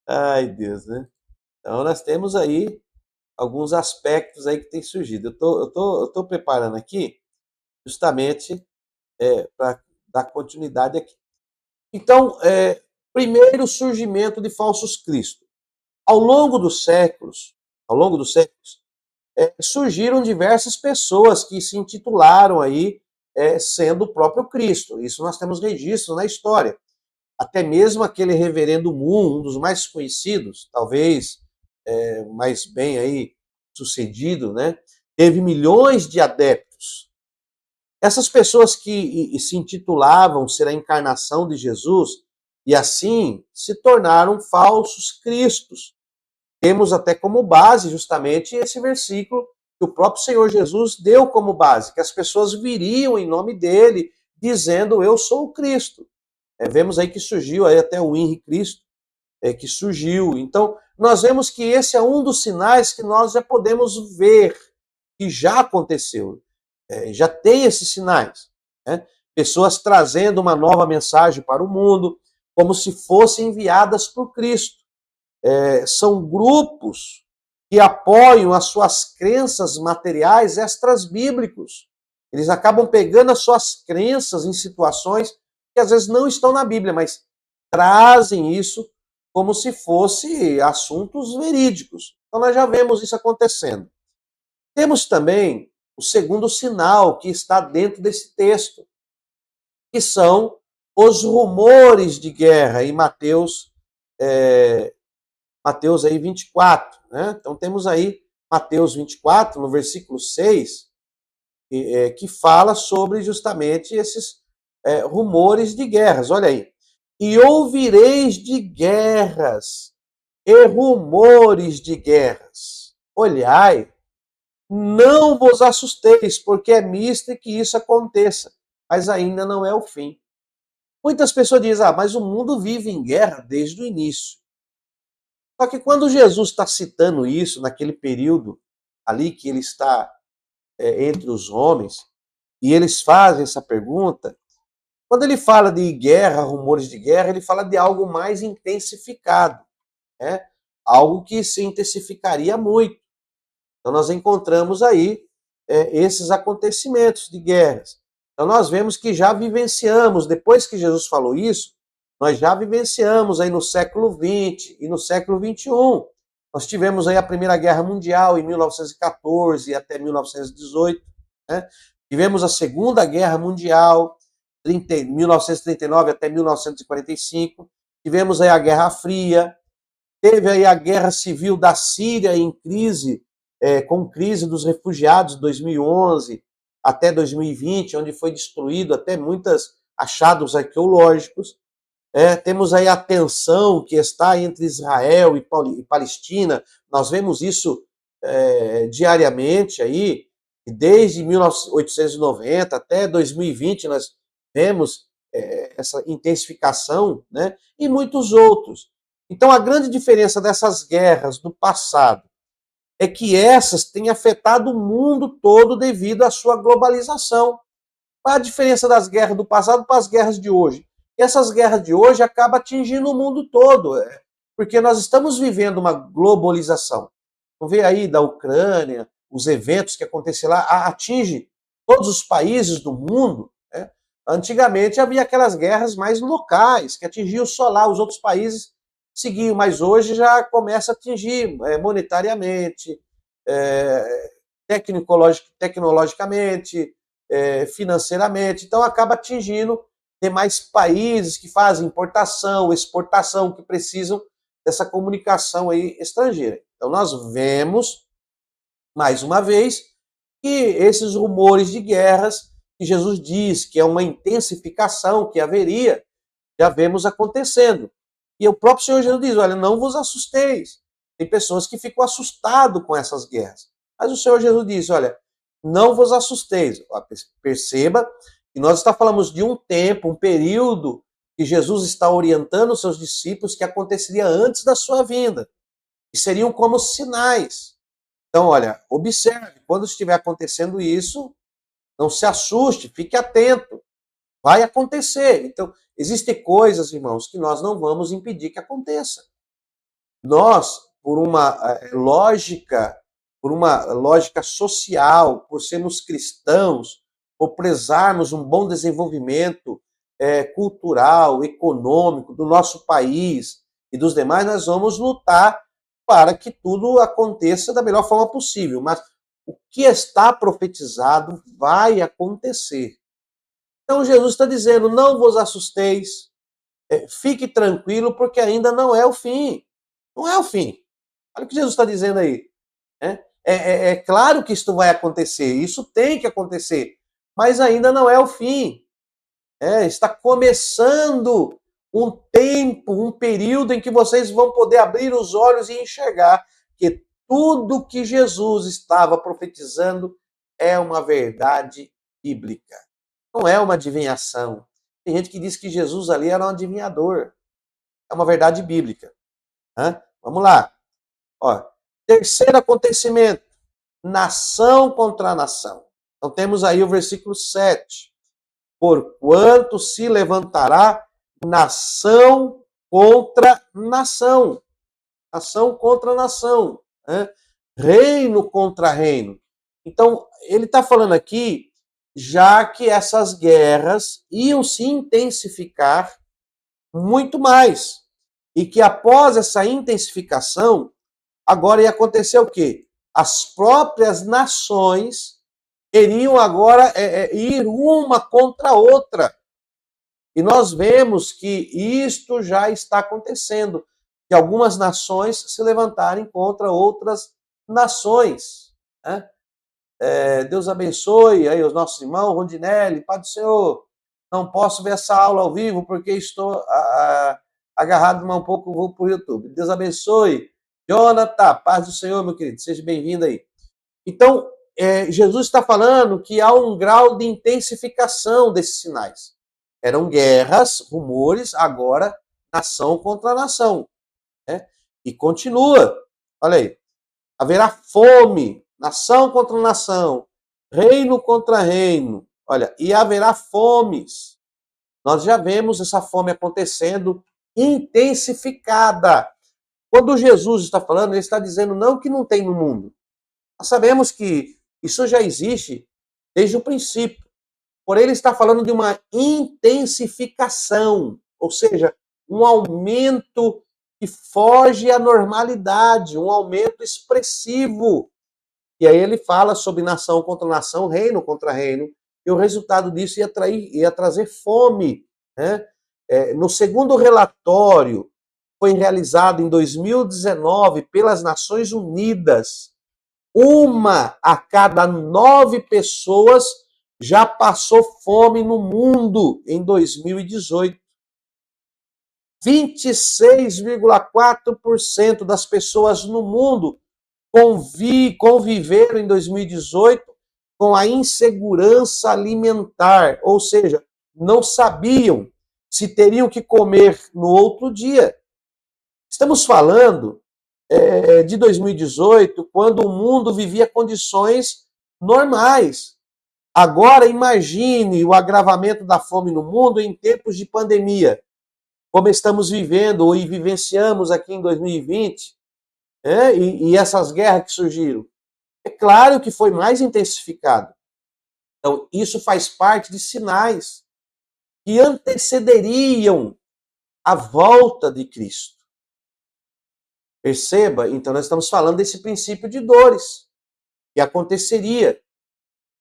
Ai, Deus, né? Então nós temos aí alguns aspectos aí que têm surgido. Eu tô preparando aqui justamente para dar continuidade aqui. Então, primeiro surgimento de falsos cristos. Ao longo dos séculos, ao longo dos séculos, surgiram diversas pessoas que se intitularam aí sendo o próprio Cristo. Isso nós temos registro na história. Até mesmo aquele reverendo Moon, um dos mais conhecidos, talvez mais bem aí sucedido, né? Teve milhões de adeptos. Essas pessoas que se intitulavam ser a encarnação de Jesus e assim se tornaram falsos cristos. Temos até como base justamente esse versículo que o próprio Senhor Jesus deu como base, que as pessoas viriam em nome dele dizendo eu sou o Cristo. Vemos aí que surgiu aí até o Henrique Cristo, que surgiu. Então, nós vemos que esse é um dos sinais que nós já podemos ver que já aconteceu. Já tem esses sinais. Né? Pessoas trazendo uma nova mensagem para o mundo, como se fossem enviadas por Cristo. São grupos que apoiam as suas crenças materiais extras-bíblicos. Eles acabam pegando as suas crenças em situações que às vezes não estão na Bíblia, mas trazem isso como se fosse assuntos verídicos. Então nós já vemos isso acontecendo. Temos também o segundo sinal que está dentro desse texto, que são os rumores de guerra em Mateus aí 24, né? Então temos aí Mateus 24, no versículo 6, que fala sobre justamente esses rumores de guerras. Olha aí. E ouvireis de guerras e rumores de guerras. Olhai, não vos assusteis, porque é misto que isso aconteça, mas ainda não é o fim. Muitas pessoas dizem, mas o mundo vive em guerra desde o início. Só que quando Jesus está citando isso, naquele período ali que ele está entre os homens, e eles fazem essa pergunta, quando ele fala de guerra, rumores de guerra, ele fala de algo mais intensificado, né? Algo que se intensificaria muito. Então nós encontramos aí esses acontecimentos de guerras. Então nós vemos que já vivenciamos, depois que Jesus falou isso, nós já vivenciamos aí no século XX e no século XXI. Nós tivemos aí a Primeira Guerra Mundial em 1914 até 1918, né? Tivemos a Segunda Guerra Mundial, 1939 até 1945. Tivemos aí a Guerra Fria. Teve aí a Guerra Civil da Síria em crise, com crise dos refugiados, 2011 até 2020, onde foi destruído até muitos achados arqueológicos. Temos aí a tensão que está entre Israel e Palestina. Nós vemos isso diariamente aí, e desde 1890 até 2020 nós vemos essa intensificação, né? E muitos outros. Então a grande diferença dessas guerras do passado é que essas têm afetado o mundo todo devido à sua globalização. Qual a diferença das guerras do passado para as guerras de hoje? Essas guerras de hoje acabam atingindo o mundo todo, porque nós estamos vivendo uma globalização. Vamos ver aí da Ucrânia, os eventos que aconteceram lá, atinge todos os países do mundo. Né? Antigamente havia aquelas guerras mais locais, que atingiam só lá, os outros países seguiam, mas hoje já começa a atingir monetariamente, tecnologicamente, financeiramente, então acaba atingindo demais países que fazem importação, exportação, que precisam dessa comunicação aí estrangeira. Então nós vemos, mais uma vez, que esses rumores de guerras, que Jesus diz que é uma intensificação que haveria, já vemos acontecendo. E o próprio Senhor Jesus diz, olha, não vos assusteis. Tem pessoas que ficam assustadas com essas guerras. Mas o Senhor Jesus diz, olha, não vos assusteis. Perceba que nós falamos de um tempo, um período que Jesus está orientando os seus discípulos que aconteceria antes da sua vinda. E seriam como sinais. Então, olha, observe, quando estiver acontecendo isso, não se assuste, fique atento. vai acontecer. Então, existem coisas, irmãos, que nós não vamos impedir que aconteça. Nós, por uma lógica social, por sermos cristãos, por prezarmos um bom desenvolvimento cultural, econômico do nosso país e dos demais, nós vamos lutar para que tudo aconteça da melhor forma possível. Mas o que está profetizado vai acontecer. Então Jesus está dizendo, não vos assusteis, fique tranquilo, porque ainda não é o fim. Não é o fim. Olha o que Jesus está dizendo aí. É claro que isto vai acontecer, isso tem que acontecer, mas ainda não é o fim. Está começando um tempo, um período em que vocês vão poder abrir os olhos e enxergar que tudo que Jesus estava profetizando é uma verdade bíblica. Não é uma adivinhação. Tem gente que diz que Jesus ali era um adivinhador. É uma verdade bíblica. Vamos lá. Terceiro acontecimento. Nação contra nação. Então temos aí o versículo 7. Porquanto se levantará nação contra nação. Nação contra nação. Reino contra reino. Então, ele está falando aqui, já que essas guerras iam se intensificar muito mais. E que após essa intensificação, agora ia acontecer o quê? As próprias nações iriam agora ir uma contra a outra. E nós vemos que isto já está acontecendo, que algumas nações se levantarem contra outras nações. Deus abençoe aí os nossos irmãos, Rondinelli, Pai do Senhor. Não posso ver essa aula ao vivo porque estou agarrado um pouco, vou para o YouTube. Deus abençoe. Jonathan, paz do Senhor, meu querido, seja bem-vindo aí. Então, Jesus está falando que há um grau de intensificação desses sinais. Eram guerras, rumores, agora nação contra nação. E continua, olha aí, haverá fome, nação contra nação, reino contra reino, olha, e haverá fomes. Nós já vemos essa fome acontecendo intensificada. Quando Jesus está falando, ele está dizendo não que não tem no mundo. Nós sabemos que isso já existe desde o princípio. Porém, ele está falando de uma intensificação, ou seja, um aumento que foge à normalidade, um aumento expressivo. E aí ele fala sobre nação contra nação, reino contra reino, e o resultado disso ia trazer fome. No segundo relatório, foi realizado em 2019 pelas Nações Unidas, 1 a cada 9 pessoas já passou fome no mundo em 2018. 26,4% das pessoas no mundo conviveram em 2018 com a insegurança alimentar, ou seja, não sabiam se teriam que comer no outro dia. Estamos falando de 2018, quando o mundo vivia condições normais. Agora, imagine o agravamento da fome no mundo em tempos de pandemia, como estamos vivendo e vivenciamos aqui em 2020, e essas guerras que surgiram. É claro que foi mais intensificado. Então, isso faz parte de sinais que antecederiam a volta de Cristo. Perceba? Então, nós estamos falando desse princípio de dores que aconteceria.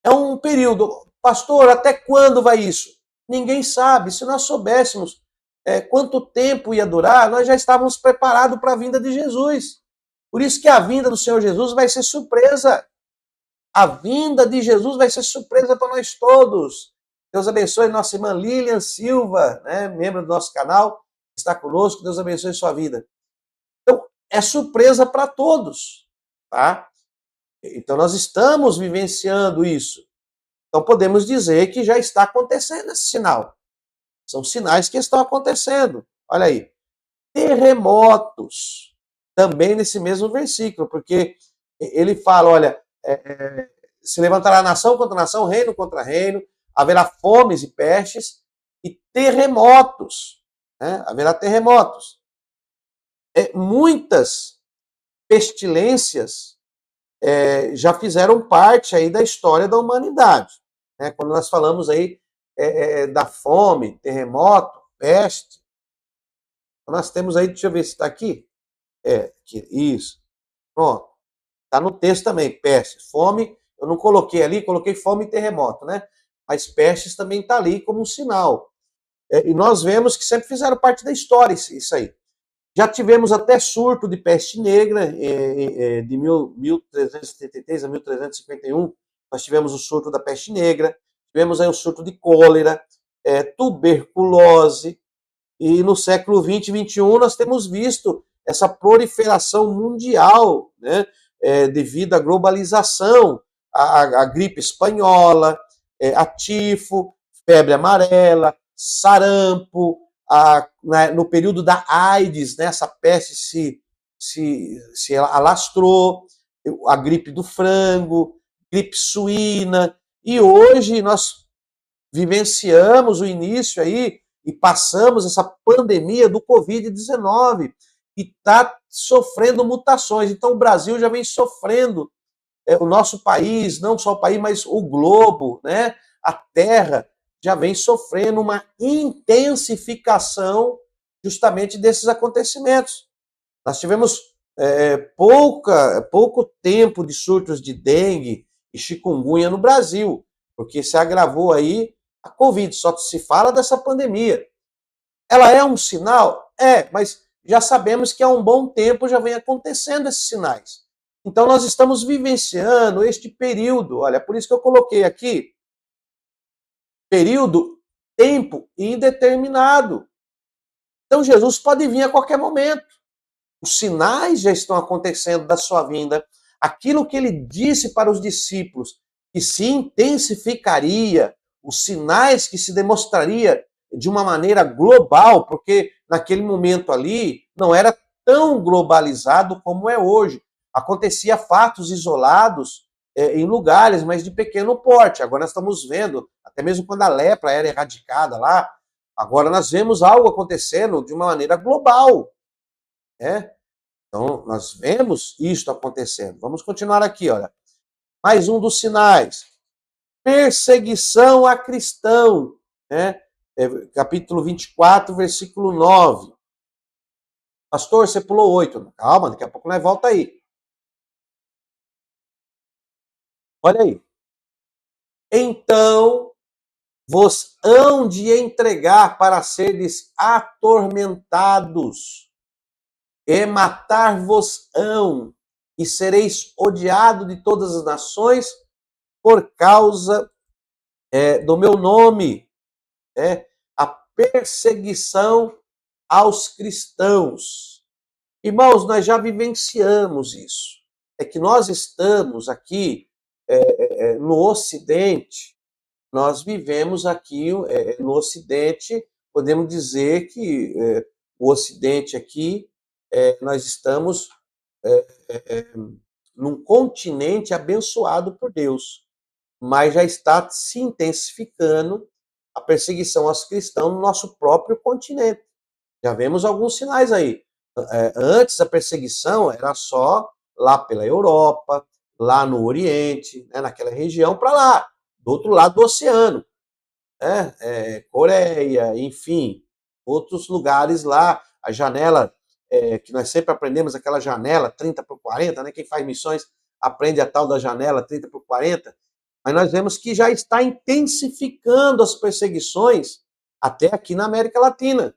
É um período. Pastor, até quando vai isso? Ninguém sabe. Se nós soubéssemos quanto tempo ia durar, nós já estávamos preparados para a vinda de Jesus. Por isso que a vinda do Senhor Jesus vai ser surpresa. A vinda de Jesus vai ser surpresa para nós todos. Deus abençoe nossa irmã Lilian Silva, membro do nosso canal, está conosco. Deus abençoe sua vida. Então, é surpresa para todos, tá? Então, nós estamos vivenciando isso. Então, podemos dizer que já está acontecendo esse sinal. São sinais que estão acontecendo. Olha aí. Terremotos. Também nesse mesmo versículo, porque ele fala, olha, se levantará nação contra nação, reino contra reino, haverá fomes e pestes, e terremotos. Né? Haverá terremotos. Muitas pestilências já fizeram parte aí da história da humanidade. Né? Quando nós falamos aí da fome, terremoto, peste, nós temos aí, deixa eu ver se está aqui. Isso. Pronto. Está no texto também, peste. Fome, eu não coloquei ali, coloquei fome e terremoto, né? Mas pestes também está ali como um sinal. E nós vemos que sempre fizeram parte da história isso aí. Já tivemos até surto de peste negra, de 1373 a 1351, nós tivemos o surto da peste negra, tivemos aí o surto de cólera, tuberculose, e no século 20 e 21 nós temos visto essa proliferação mundial, né, devido à globalização, a gripe espanhola, a tifo, febre amarela, sarampo, no período da AIDS, né, essa peste se alastrou, a gripe do frango, gripe suína, e hoje nós vivenciamos o início aí e passamos essa pandemia do Covid-19 e está sofrendo mutações. Então o Brasil já vem sofrendo, o nosso país, não só o país, mas o globo, né, a Terra, já vem sofrendo uma intensificação justamente desses acontecimentos. Nós tivemos pouco tempo de surtos de dengue e chikungunya no Brasil, porque se agravou aí a Covid, só se fala dessa pandemia. Ela é um sinal? Mas já sabemos que há um bom tempo já vem acontecendo esses sinais. Então nós estamos vivenciando este período, olha, por isso que eu coloquei aqui, período, tempo indeterminado. Então Jesus pode vir a qualquer momento. Os sinais já estão acontecendo da sua vinda. Aquilo que ele disse para os discípulos, que se intensificaria, os sinais que se demonstraria de uma maneira global, porque naquele momento ali não era tão globalizado como é hoje. Acontecia fatos isolados em lugares, mas de pequeno porte. Agora nós estamos vendo, até mesmo quando a lepra era erradicada lá, agora nós vemos algo acontecendo de uma maneira global. Então, nós vemos isto acontecendo. Vamos continuar aqui, olha. Mais um dos sinais. Perseguição a cristão. Capítulo 24, versículo 9. Pastor, você pulou 8. Calma, daqui a pouco nós volta aí. Olha aí. Então vos hão de entregar para seres atormentados, e matar-vos-ão, e sereis odiado de todas as nações por causa do meu nome. A perseguição aos cristãos. Irmãos, nós já vivenciamos isso. É que nós estamos aqui no Ocidente, nós vivemos aqui no Ocidente, podemos dizer que o Ocidente aqui, nós estamos num continente abençoado por Deus, mas já está se intensificando a perseguição aos cristãos no nosso próprio continente. Já vemos alguns sinais aí. Antes a perseguição era só lá pela Europa, lá no Oriente, naquela região para lá, do outro lado do oceano. Coreia, enfim, outros lugares lá, a janela, que nós sempre aprendemos, aquela janela 30/40, né? Quem faz missões aprende a tal da janela 30/40, mas nós vemos que já está intensificando as perseguições até aqui na América Latina.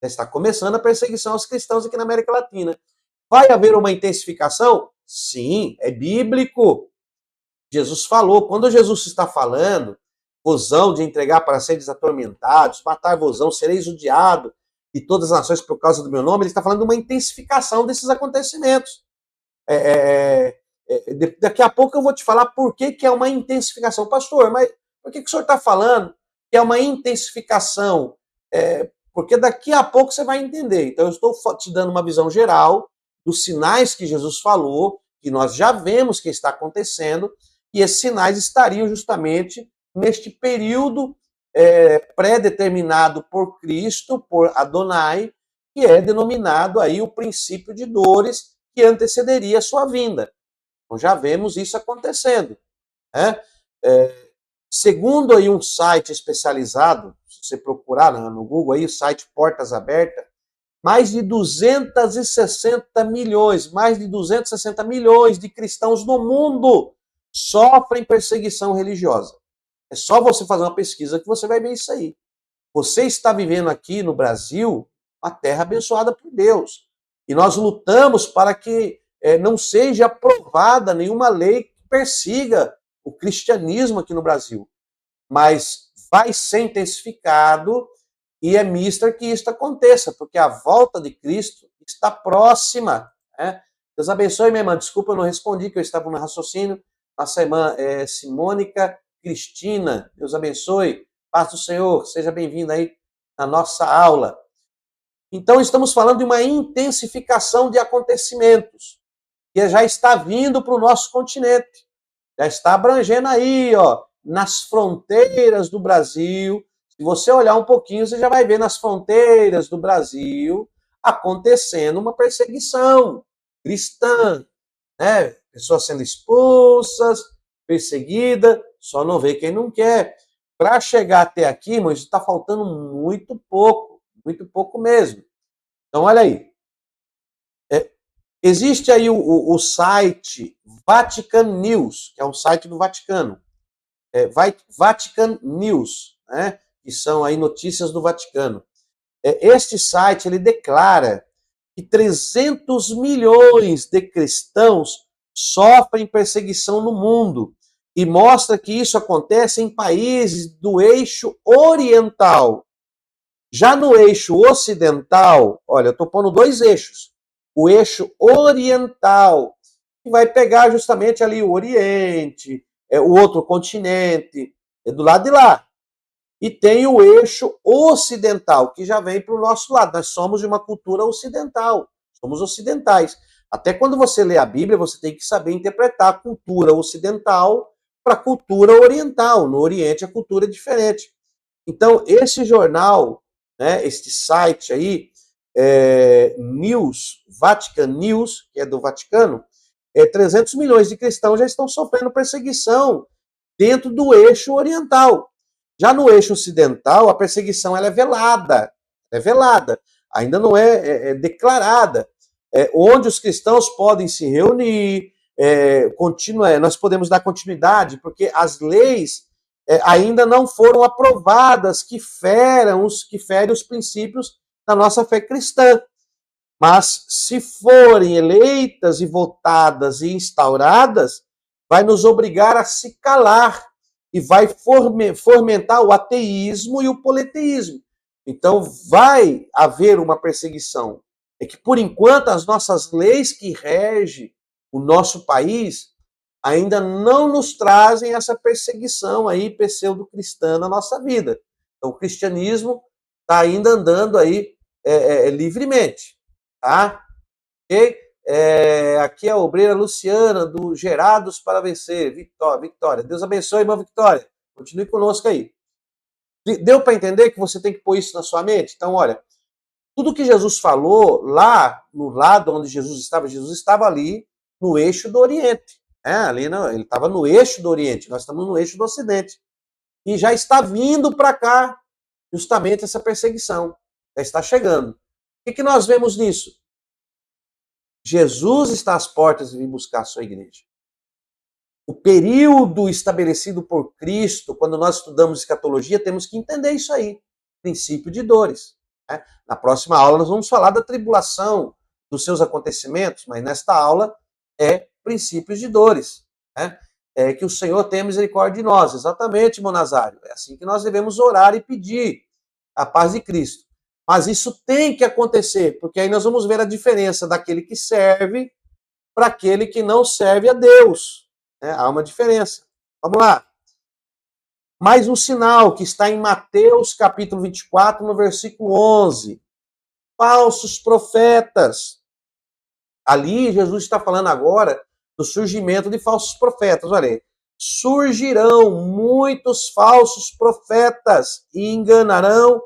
Já está começando a perseguição aos cristãos aqui na América Latina. Vai haver uma intensificação? Sim, é bíblico. Jesus falou, quando Jesus está falando, vosão de entregar para seres atormentados, matar-vosão, sereis odiado de todas as nações por causa do meu nome, ele está falando de uma intensificação desses acontecimentos. Daqui a pouco eu vou te falar por que é uma intensificação. Pastor, mas por que o senhor está falando que é uma intensificação? Porque daqui a pouco você vai entender. Então eu estou te dando uma visão geral dos sinais que Jesus falou, que nós já vemos que está acontecendo, e esses sinais estariam justamente neste período pré-determinado por Cristo, por Adonai, que é denominado aí o princípio de dores que antecederia a sua vinda. Então já vemos isso acontecendo, né? Segundo aí um site especializado, se você procurar no Google aí, o site Portas Abertas, mais de 260 milhões de cristãos no mundo sofrem perseguição religiosa. É só você fazer uma pesquisa que você vai ver isso aí. Você está vivendo aqui no Brasil, uma terra abençoada por Deus. E nós lutamos para que não seja aprovada nenhuma lei que persiga o cristianismo aqui no Brasil. Mas vai ser intensificado e é mister que isso aconteça, porque a volta de Cristo está próxima. Né? Deus abençoe, minha irmã. Desculpa, eu não respondi, que eu estava no raciocínio. Nossa irmã Simônica Cristina, Deus abençoe. Paz do Senhor, seja bem-vinda aí na nossa aula. Então, estamos falando de uma intensificação de acontecimentos, que já está vindo para o nosso continente. Já está abrangendo aí, ó, nas fronteiras do Brasil. Se você olhar um pouquinho, você já vai ver nas fronteiras do Brasil acontecendo uma perseguição cristã, né? Pessoas sendo expulsas, perseguidas, só não vê quem não quer. Para chegar até aqui, mas está faltando muito pouco mesmo. Então, olha aí. Existe aí o site Vatican News, que é um site do Vaticano. Vatican News, né? Que são aí notícias do Vaticano. Este site, ele declara que 300 milhões de cristãos sofrem perseguição no mundo e mostra que isso acontece em países do eixo oriental. Já no eixo ocidental, olha, eu estou pondo 2 eixos. O eixo oriental, que vai pegar justamente ali o Oriente, o outro continente, do lado de lá. E tem o eixo ocidental, que já vem para o nosso lado. Nós somos de uma cultura ocidental, somos ocidentais. Até quando você lê a Bíblia, você tem que saber interpretar a cultura ocidental para a cultura oriental. No Oriente a cultura é diferente. Então, esse jornal, né, este site aí, News, Vatican News, que é do Vaticano, 300 milhões de cristãos já estão sofrendo perseguição dentro do eixo oriental. Já no eixo ocidental, a perseguição ela é velada, ainda não é declarada, onde os cristãos podem se reunir, nós podemos dar continuidade, porque as leis ainda não foram aprovadas que ferem os princípios da nossa fé cristã. Mas se forem eleitas e votadas e instauradas, vai nos obrigar a se calar e vai fomentar o ateísmo e o politeísmo. Então vai haver uma perseguição. É que, por enquanto, as nossas leis que regem o nosso país ainda não nos trazem essa perseguição aí pseudo-cristã na nossa vida. Então o cristianismo está ainda andando aí livremente. Tá? Okay? Aqui é a obreira Luciana, do Gerados para Vencer. Vitória. Deus abençoe, irmã Vitória. Continue conosco aí. Deu para entender que você tem que pôr isso na sua mente? Então, olha, tudo que Jesus falou lá no lado onde Jesus estava ali no eixo do Oriente. Ali não, ele estava no eixo do Oriente, nós estamos no eixo do Ocidente. E já está vindo para cá justamente essa perseguição. Já está chegando. O que nós vemos nisso? Jesus está às portas de vir buscar a sua igreja. O período estabelecido por Cristo, quando nós estudamos escatologia, temos que entender isso aí. Princípio de dores. Né? Na próxima aula nós vamos falar da tribulação, dos seus acontecimentos, mas nesta aula é princípios de dores. Né? Que o Senhor tenha misericórdia de nós. Exatamente, Monazário. É assim que nós devemos orar e pedir a paz de Cristo. Mas isso tem que acontecer, porque aí nós vamos ver a diferença daquele que serve para aquele que não serve a Deus. Há uma diferença. Vamos lá. Mais um sinal que está em Mateus capítulo 24, no versículo 11. Falsos profetas. Ali Jesus está falando agora do surgimento de falsos profetas. Olha aí. surgirão muitos falsos profetas e enganarão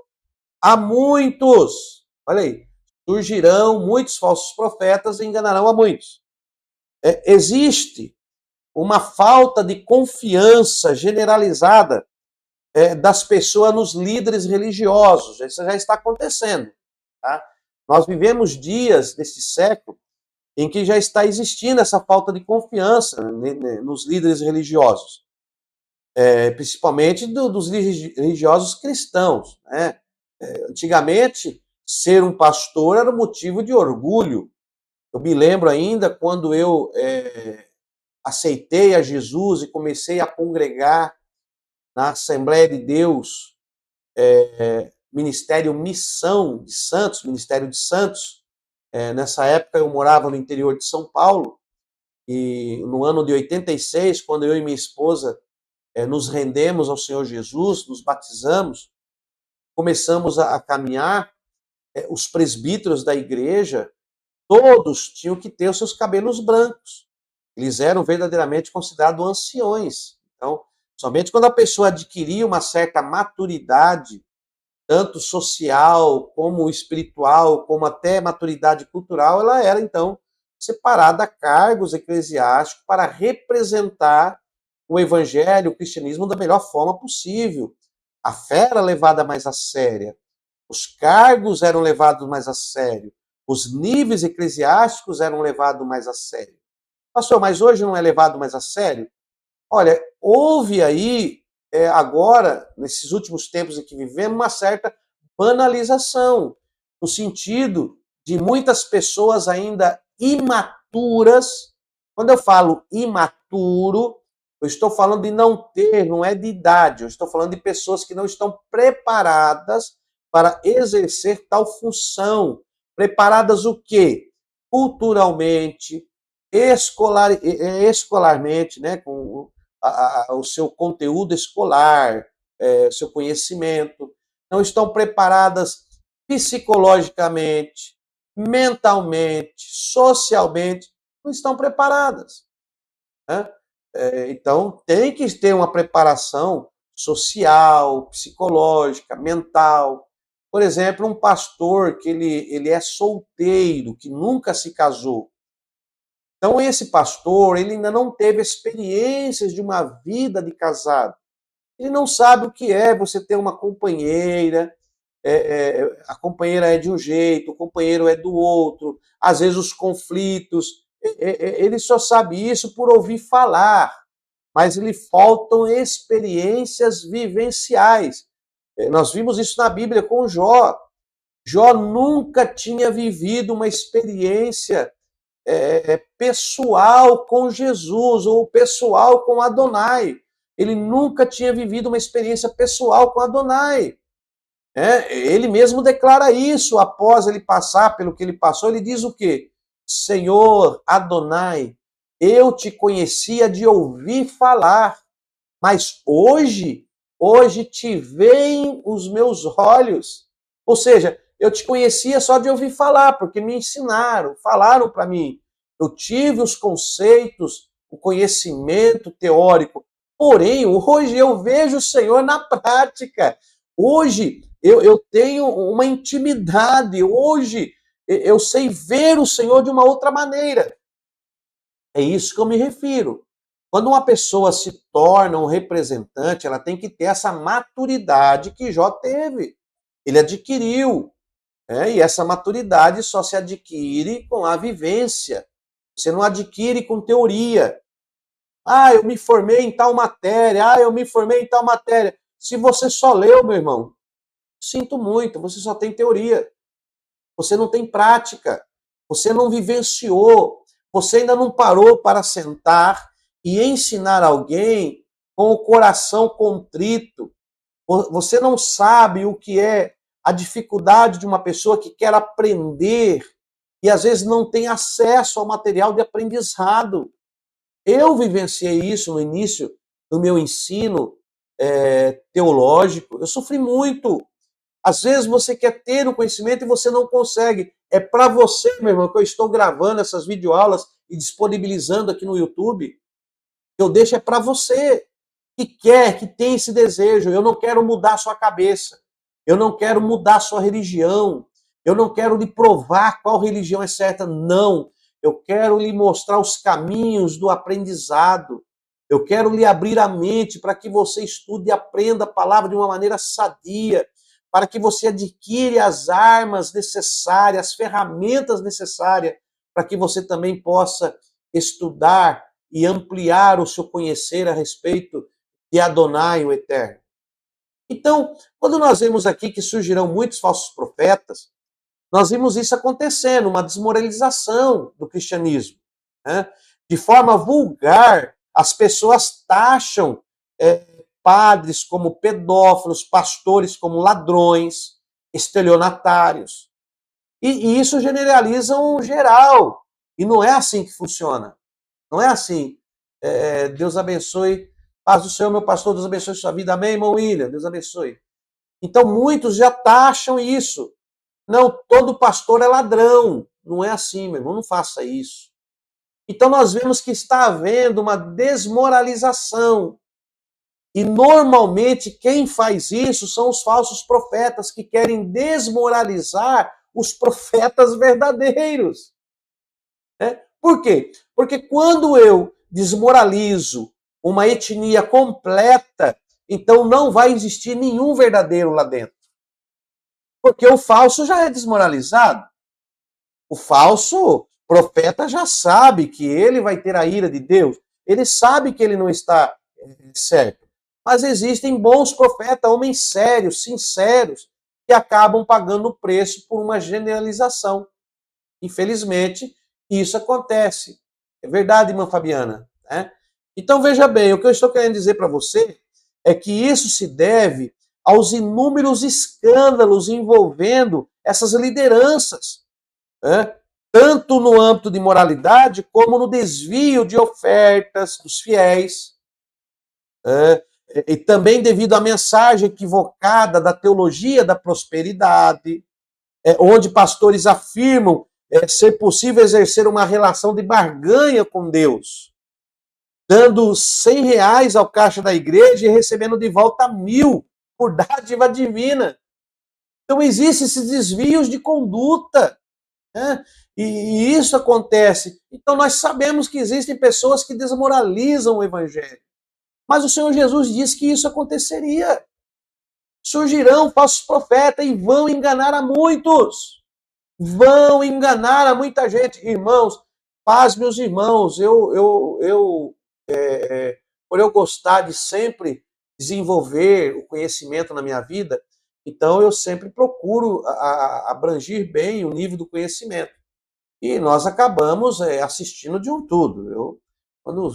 a muitos. Olha aí, surgirão muitos falsos profetas e enganarão a muitos. Existe uma falta de confiança generalizada das pessoas nos líderes religiosos. Isso já está acontecendo. Tá? Nós vivemos dias desse século em que já está existindo essa falta de confiança nos líderes religiosos, principalmente dos religiosos cristãos. Né? Antigamente, ser um pastor era motivo de orgulho. Eu me lembro ainda quando eu aceitei a Jesus e comecei a congregar na Assembleia de Deus, Ministério Missão de Santos, Ministério de Santos. Nessa época eu morava no interior de São Paulo, e no ano de 86, quando eu e minha esposa nos rendemos ao Senhor Jesus, nos batizamos, começamos a caminhar, os presbíteros da igreja, todos tinham que ter os seus cabelos brancos. Eles eram verdadeiramente considerados anciões. Então, somente quando a pessoa adquiria uma certa maturidade, tanto social, como espiritual, como até maturidade cultural, ela era, então, separada a cargos eclesiásticos para representar o evangelho, o cristianismo da melhor forma possível. A fé era levada mais a séria, os cargos eram levados mais a sério, os níveis eclesiásticos eram levados mais a sério. Pastor, mas hoje não é levado mais a sério? Olha, houve aí, agora, nesses últimos tempos em que vivemos, uma certa banalização, no sentido de muitas pessoas ainda imaturas. Quando eu falo imaturo, eu estou falando de não ter, não é de idade, eu estou falando de pessoas que não estão preparadas para exercer tal função. Preparadas o quê? Culturalmente, escolarmente, né, com o seu conteúdo escolar, o seu conhecimento, não estão preparadas psicologicamente, mentalmente, socialmente, não estão preparadas. Né? Então, tem que ter uma preparação social, psicológica, mental. Por exemplo, um pastor que ele é solteiro, que nunca se casou. Então, esse pastor, ele ainda não teve experiências de uma vida de casado. Ele não sabe o que é você ter uma companheira, a companheira é de um jeito, o companheiro é do outro, às vezes os conflitos, ele só sabe isso por ouvir falar, mas lhe faltam experiências vivenciais. Nós vimos isso na Bíblia com Jó. Jó nunca tinha vivido uma experiência pessoal com Jesus, ou pessoal com Adonai. Ele nunca tinha vivido uma experiência pessoal com Adonai. Ele mesmo declara isso após ele passar pelo que ele passou. Ele diz o quê? Senhor Adonai, eu te conhecia de ouvir falar, mas hoje te veem os meus olhos. Ou seja, eu te conhecia só de ouvir falar, porque me ensinaram, falaram para mim. Eu tive os conceitos, o conhecimento teórico. Porém, hoje eu vejo o Senhor na prática. Hoje eu tenho uma intimidade. Hoje eu sei ver o Senhor de uma outra maneira. É isso que eu me refiro. Quando uma pessoa se torna um representante, ela tem que ter essa maturidade que Jó teve. Ele adquiriu. E essa maturidade só se adquire com a vivência. Você não adquire com teoria. Ah, eu me formei em tal matéria. Ah, eu me formei em tal matéria. Se você só leu, meu irmão, sinto muito, você só tem teoria. Você não tem prática. Você não vivenciou. Você ainda não parou para sentar e ensinar alguém com o coração contrito. Você não sabe o que é a dificuldade de uma pessoa que quer aprender e às vezes não tem acesso ao material de aprendizado. Eu vivenciei isso no início do meu ensino teológico. Eu sofri muito. Às vezes você quer ter o conhecimento e você não consegue. É para você, meu irmão, que eu estou gravando essas videoaulas e disponibilizando aqui no YouTube. Eu deixo é para você que quer, que tem esse desejo. Eu não quero mudar a sua cabeça. Eu não quero mudar a sua religião. Eu não quero lhe provar qual religião é certa. Não. Eu quero lhe mostrar os caminhos do aprendizado. Eu quero lhe abrir a mente para que você estude e aprenda a palavra de uma maneira sadia, para que você adquira as armas necessárias, as ferramentas necessárias, para que você também possa estudar e ampliar o seu conhecer a respeito de Adonai, o Eterno. Então, quando nós vemos aqui que surgirão muitos falsos profetas, nós vimos isso acontecendo, uma desmoralização do cristianismo. Né? De forma vulgar, as pessoas taxam padres como pedófilos, pastores como ladrões, estelionatários. E isso generaliza um geral. E não é assim que funciona. Não é assim. Deus abençoe. Paz do Senhor, meu pastor. Deus abençoe sua vida. Amém, irmão William? Deus abençoe. Então, muitos já taxam isso. Não, todo pastor é ladrão. Não é assim, meu irmão. Não faça isso. Então, nós vemos que está havendo uma desmoralização. E, normalmente, quem faz isso são os falsos profetas que querem desmoralizar os profetas verdadeiros. Por quê? Porque quando eu desmoralizo uma etnia completa, então não vai existir nenhum verdadeiro lá dentro. Porque o falso já é desmoralizado. O falso profeta já sabe que ele vai ter a ira de Deus. Ele sabe que ele não está certo. Mas existem bons profetas, homens sérios, sinceros, que acabam pagando o preço por uma generalização. Infelizmente, isso acontece. É verdade, irmã Fabiana. Né? Então, veja bem, o que eu estou querendo dizer para você é que isso se deve aos inúmeros escândalos envolvendo essas lideranças, né? Tanto no âmbito de moralidade, como no desvio de ofertas dos fiéis, e também devido à mensagem equivocada da teologia da prosperidade, onde pastores afirmam ser possível exercer uma relação de barganha com Deus, dando R$100 ao caixa da igreja e recebendo de volta 1.000 por dádiva divina. Então existem esses desvios de conduta, né? E isso acontece. Então nós sabemos que existem pessoas que desmoralizam o evangelho. Mas o Senhor Jesus disse que isso aconteceria. Surgirão falsos profetas e vão enganar a muitos. Vão enganar a muita gente. Irmãos, paz, meus irmãos, por eu gostar de sempre desenvolver o conhecimento na minha vida, então eu sempre procuro abranger bem o nível do conhecimento. E nós acabamos assistindo de um tudo. Quando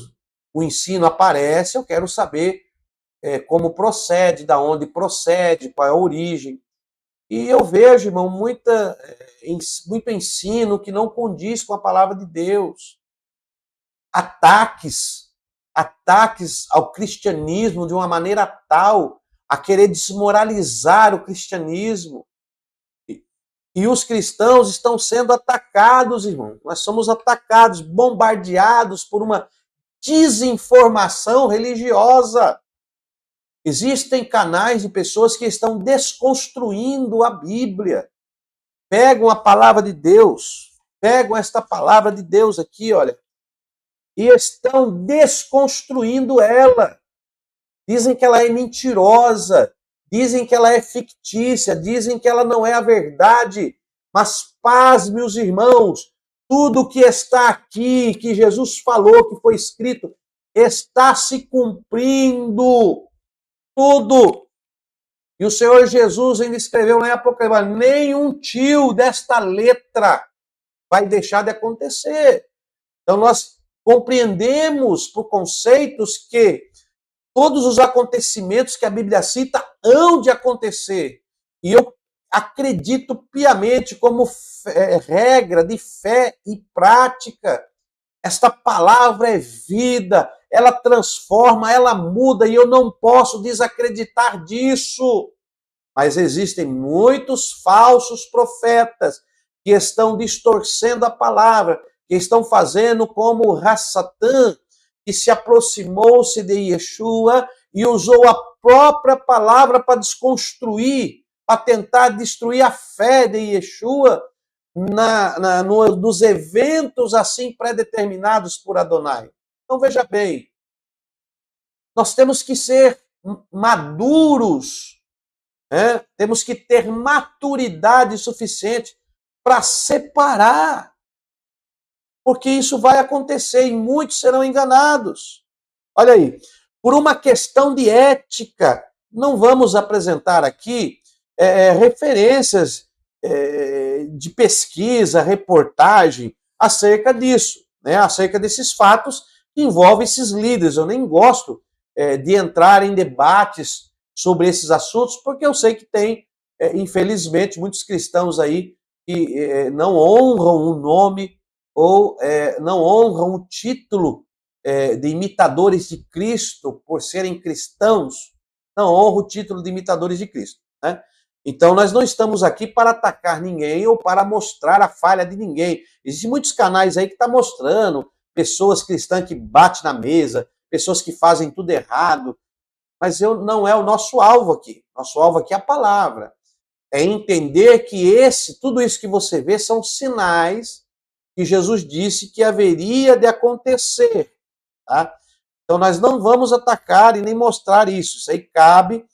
o ensino aparece, eu quero saber como procede, da onde procede, qual é a origem. E eu vejo, irmão, muito ensino que não condiz com a palavra de Deus. Ataques ao cristianismo de uma maneira tal a querer desmoralizar o cristianismo. E os cristãos estão sendo atacados, irmão. Nós somos atacados, bombardeados por uma desinformação religiosa. Existem canais de pessoas que estão desconstruindo a Bíblia. Pegam a palavra de Deus, pegam esta palavra de Deus aqui, olha, e estão desconstruindo ela. Dizem que ela é mentirosa, dizem que ela é fictícia, dizem que ela não é a verdade. Mas paz, meus irmãos, tudo que está aqui, que Jesus falou, que foi escrito, está se cumprindo. Tudo. E o Senhor Jesus ainda escreveu na época, nenhum tio desta letra vai deixar de acontecer. Então nós compreendemos por conceitos que todos os acontecimentos que a Bíblia cita hão de acontecer. E eu acredito piamente como regra de fé e prática. Esta palavra é vida, ela transforma, ela muda, e eu não posso desacreditar disso. Mas existem muitos falsos profetas que estão distorcendo a palavra, que estão fazendo como Rassatã, que se aproximou-se de Yeshua e usou a própria palavra para desconstruir, para tentar destruir a fé de Yeshua nos eventos assim pré-determinados por Adonai. Então veja bem, nós temos que ser maduros, né? Temos que ter maturidade suficiente para separar, porque isso vai acontecer e muitos serão enganados. Olha aí, por uma questão de ética, não vamos apresentar aqui referências de pesquisa, reportagem acerca disso, né? Acerca desses fatos que envolvem esses líderes. Eu nem gosto de entrar em debates sobre esses assuntos, porque eu sei que tem, infelizmente, muitos cristãos aí que não honram o nome ou não honram o título de imitadores de Cristo por serem cristãos, não honram o título de imitadores de Cristo, né? Então, nós não estamos aqui para atacar ninguém ou para mostrar a falha de ninguém. Existem muitos canais aí que estão mostrando pessoas cristãs que batem na mesa, pessoas que fazem tudo errado, mas não é o nosso alvo aqui. Nosso alvo aqui é a palavra. É entender que tudo isso que você vê são sinais que Jesus disse que haveria de acontecer, tá? Então, nós não vamos atacar e nem mostrar isso. Isso aí cabe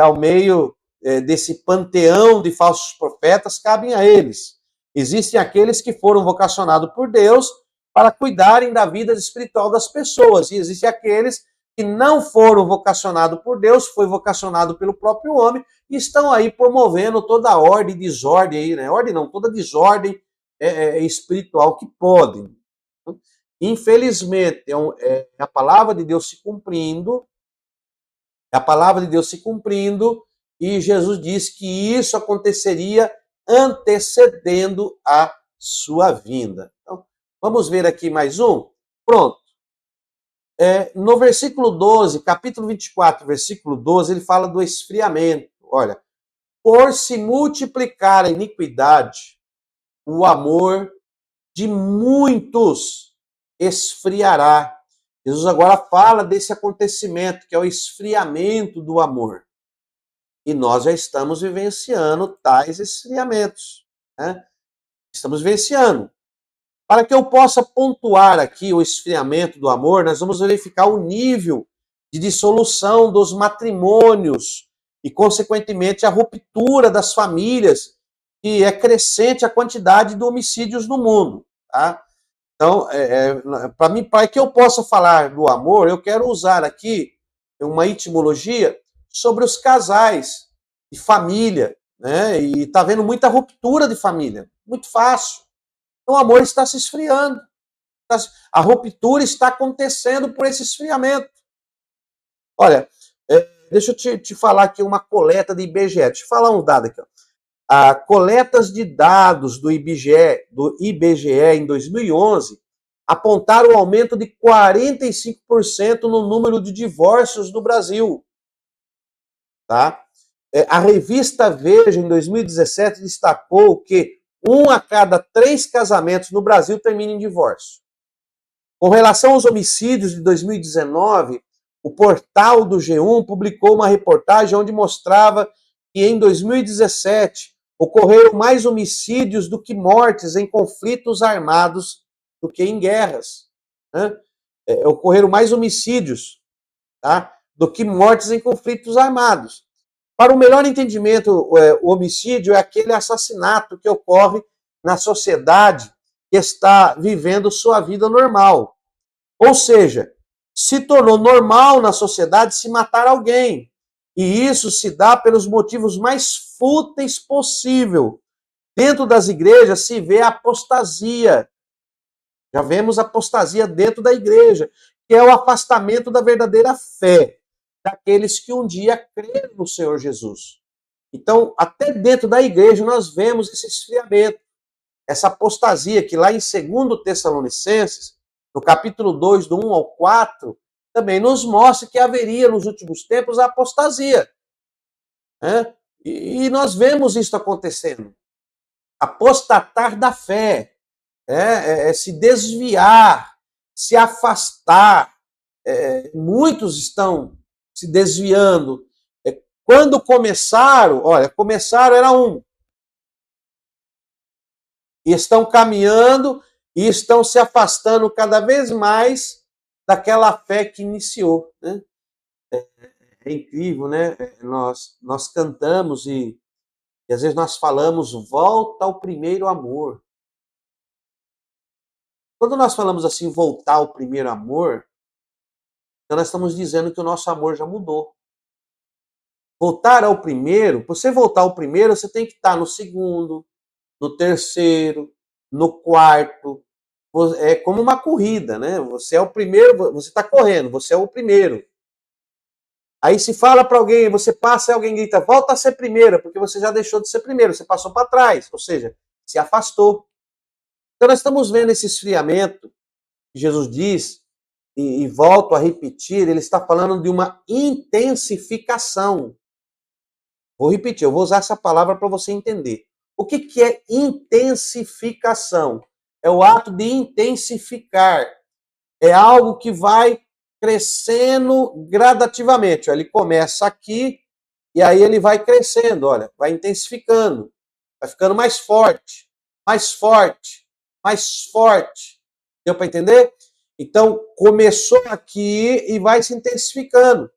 ao meio desse panteão de falsos profetas, cabem a eles. Existem aqueles que foram vocacionados por Deus para cuidarem da vida espiritual das pessoas, e existem aqueles que não foram vocacionados por Deus, foi vocacionado pelo próprio homem, e estão aí promovendo toda a ordem e desordem aí, né? Ordem não, toda desordem espiritual que podem. Infelizmente, é a palavra de Deus se cumprindo, a palavra de Deus se cumprindo, e Jesus disse que isso aconteceria antecedendo a sua vinda. Então, vamos ver aqui mais um? Pronto. No versículo 12, capítulo 24, versículo 12, ele fala do esfriamento. Olha, por se multiplicar a iniquidade, o amor de muitos esfriará. Jesus agora fala desse acontecimento, que é o esfriamento do amor. E nós já estamos vivenciando tais esfriamentos, né? Estamos vivenciando. Para que eu possa pontuar aqui o esfriamento do amor, nós vamos verificar o nível de dissolução dos matrimônios e, consequentemente, a ruptura das famílias, que é crescente a quantidade de homicídios no mundo, tá? Então, para que eu possa falar do amor, eu quero usar aqui uma etimologia sobre os casais de família, né? E está havendo muita ruptura de família, muito fácil. Então, o amor está se esfriando. A ruptura está acontecendo por esse esfriamento. Olha, deixa eu te falar aqui uma coleta de IBGE. Deixa eu falar um dado aqui. Coletas de dados do IBGE em 2011 apontaram um aumento de 45% no número de divórcios no Brasil. Tá? A revista Veja, em 2017, destacou que 1 a cada 3 casamentos no Brasil termina em divórcio. Com relação aos homicídios de 2019, o portal do G1 publicou uma reportagem onde mostrava que em 2017 ocorreram mais homicídios do que mortes em conflitos armados do que em guerras, né? Ocorreram mais homicídios, tá, do que mortes em conflitos armados. Para o melhor entendimento, o homicídio é aquele assassinato que ocorre na sociedade que está vivendo sua vida normal. Ou seja, se tornou normal na sociedade se matar alguém. E isso se dá pelos motivos mais fúteis possível. Dentro das igrejas se vê a apostasia. Já vemos apostasia dentro da igreja, que é o afastamento da verdadeira fé daqueles que um dia creram no Senhor Jesus. Então, até dentro da igreja nós vemos esse esfriamento, essa apostasia que lá em 2 Tessalonicenses, no capítulo 2, do 1 ao 4, também nos mostra que haveria nos últimos tempos a apostasia, né? E nós vemos isso acontecendo. Apostatar da fé, se desviar, se afastar, muitos estão se desviando. Quando começaram, olha, começaram era um, e estão caminhando e estão se afastando cada vez mais daquela fé que iniciou, né? É incrível, né? Nós cantamos e às vezes nós falamos, volta ao primeiro amor. Quando nós falamos assim, voltar ao primeiro amor, então nós estamos dizendo que o nosso amor já mudou. Voltar ao primeiro, para você voltar ao primeiro, você tem que estar no segundo, no terceiro, no quarto. É como uma corrida, né? Você é o primeiro, você está correndo, você é o primeiro. Aí se fala para alguém, você passa e alguém grita, volta a ser primeira, porque você já deixou de ser primeiro, você passou para trás, ou seja, se afastou. Então nós estamos vendo esse esfriamento, que Jesus diz, e volto a repetir, ele está falando de uma intensificação. Vou repetir, eu vou usar essa palavra para você entender. O que é intensificação? É o ato de intensificar. É algo que vai crescendo gradativamente. Ele começa aqui e aí ele vai crescendo, olha, vai intensificando, vai ficando mais forte, mais forte, mais forte. Deu para entender? Então, começou aqui e vai se intensificando.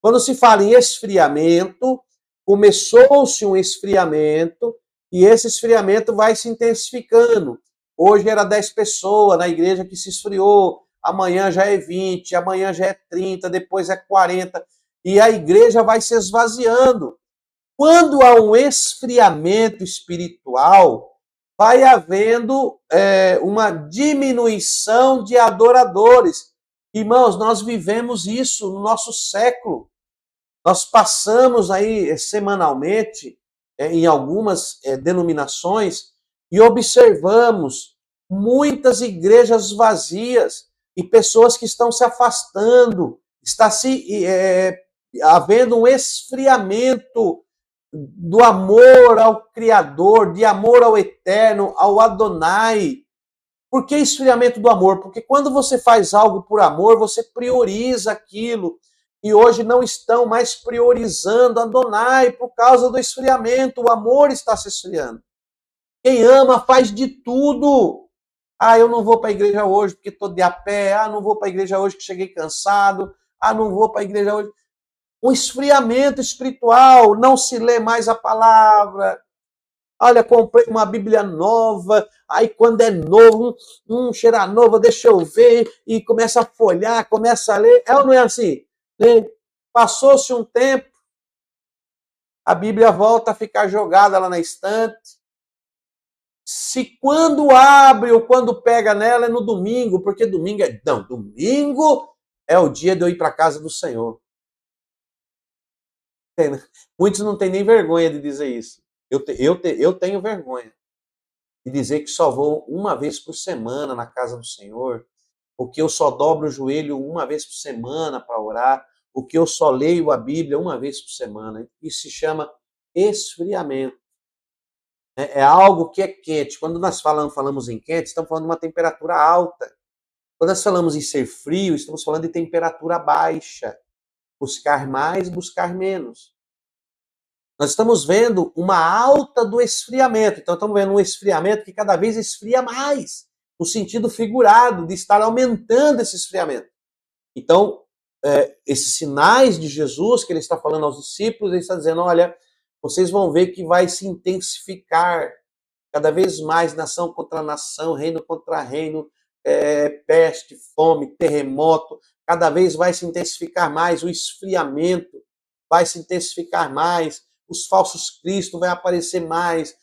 Quando se fala em esfriamento, começou-se um esfriamento e esse esfriamento vai se intensificando. Hoje era 10 pessoas na igreja que se esfriou, amanhã já é 20, amanhã já é 30, depois é 40, e a igreja vai se esvaziando. Quando há um esfriamento espiritual, vai havendo uma diminuição de adoradores. Irmãos, nós vivemos isso no nosso século. Nós passamos aí semanalmente em algumas denominações e observamos muitas igrejas vazias e pessoas que estão se afastando. Está havendo um esfriamento do amor ao Criador, de amor ao Eterno, ao Adonai. Por que esfriamento do amor? Porque quando você faz algo por amor, você prioriza aquilo. E hoje não estão mais priorizando Adonai por causa do esfriamento. O amor está se esfriando. Quem ama faz de tudo. Ah, eu não vou para a igreja hoje porque estou de a pé. Ah, não vou para a igreja hoje que cheguei cansado. Ah, não vou para a igreja hoje. Um esfriamento espiritual, não se lê mais a palavra. Olha, comprei uma Bíblia nova, aí quando é novo, cheira nova, deixa eu ver, e começa a folhar, começa a ler. É ou não é assim? Né? Passou-se um tempo, a Bíblia volta a ficar jogada lá na estante. Se quando abre ou quando pega nela é no domingo, porque domingo é... Não, domingo é o dia de eu ir para a casa do Senhor. Muitos não têm nem vergonha de dizer isso. Eu tenho vergonha de dizer que só vou uma vez por semana na casa do Senhor, ou que eu só dobro o joelho uma vez por semana para orar, ou que eu só leio a Bíblia uma vez por semana. Isso se chama esfriamento. É algo que é quente. Quando nós falamos em quente, estamos falando de uma temperatura alta. Quando nós falamos em ser frio, estamos falando de temperatura baixa. Buscar mais, buscar menos. Nós estamos vendo uma alta do esfriamento. Então, estamos vendo um esfriamento que cada vez esfria mais, no sentido figurado, de estar aumentando esse esfriamento. Então, esses sinais de Jesus que ele está falando aos discípulos, ele está dizendo, olha, vocês vão ver que vai se intensificar cada vez mais nação contra nação, reino contra reino, peste, fome, terremoto, cada vez vai se intensificar mais o esfriamento, vai se intensificar mais, os falsos cristos vai aparecer mais,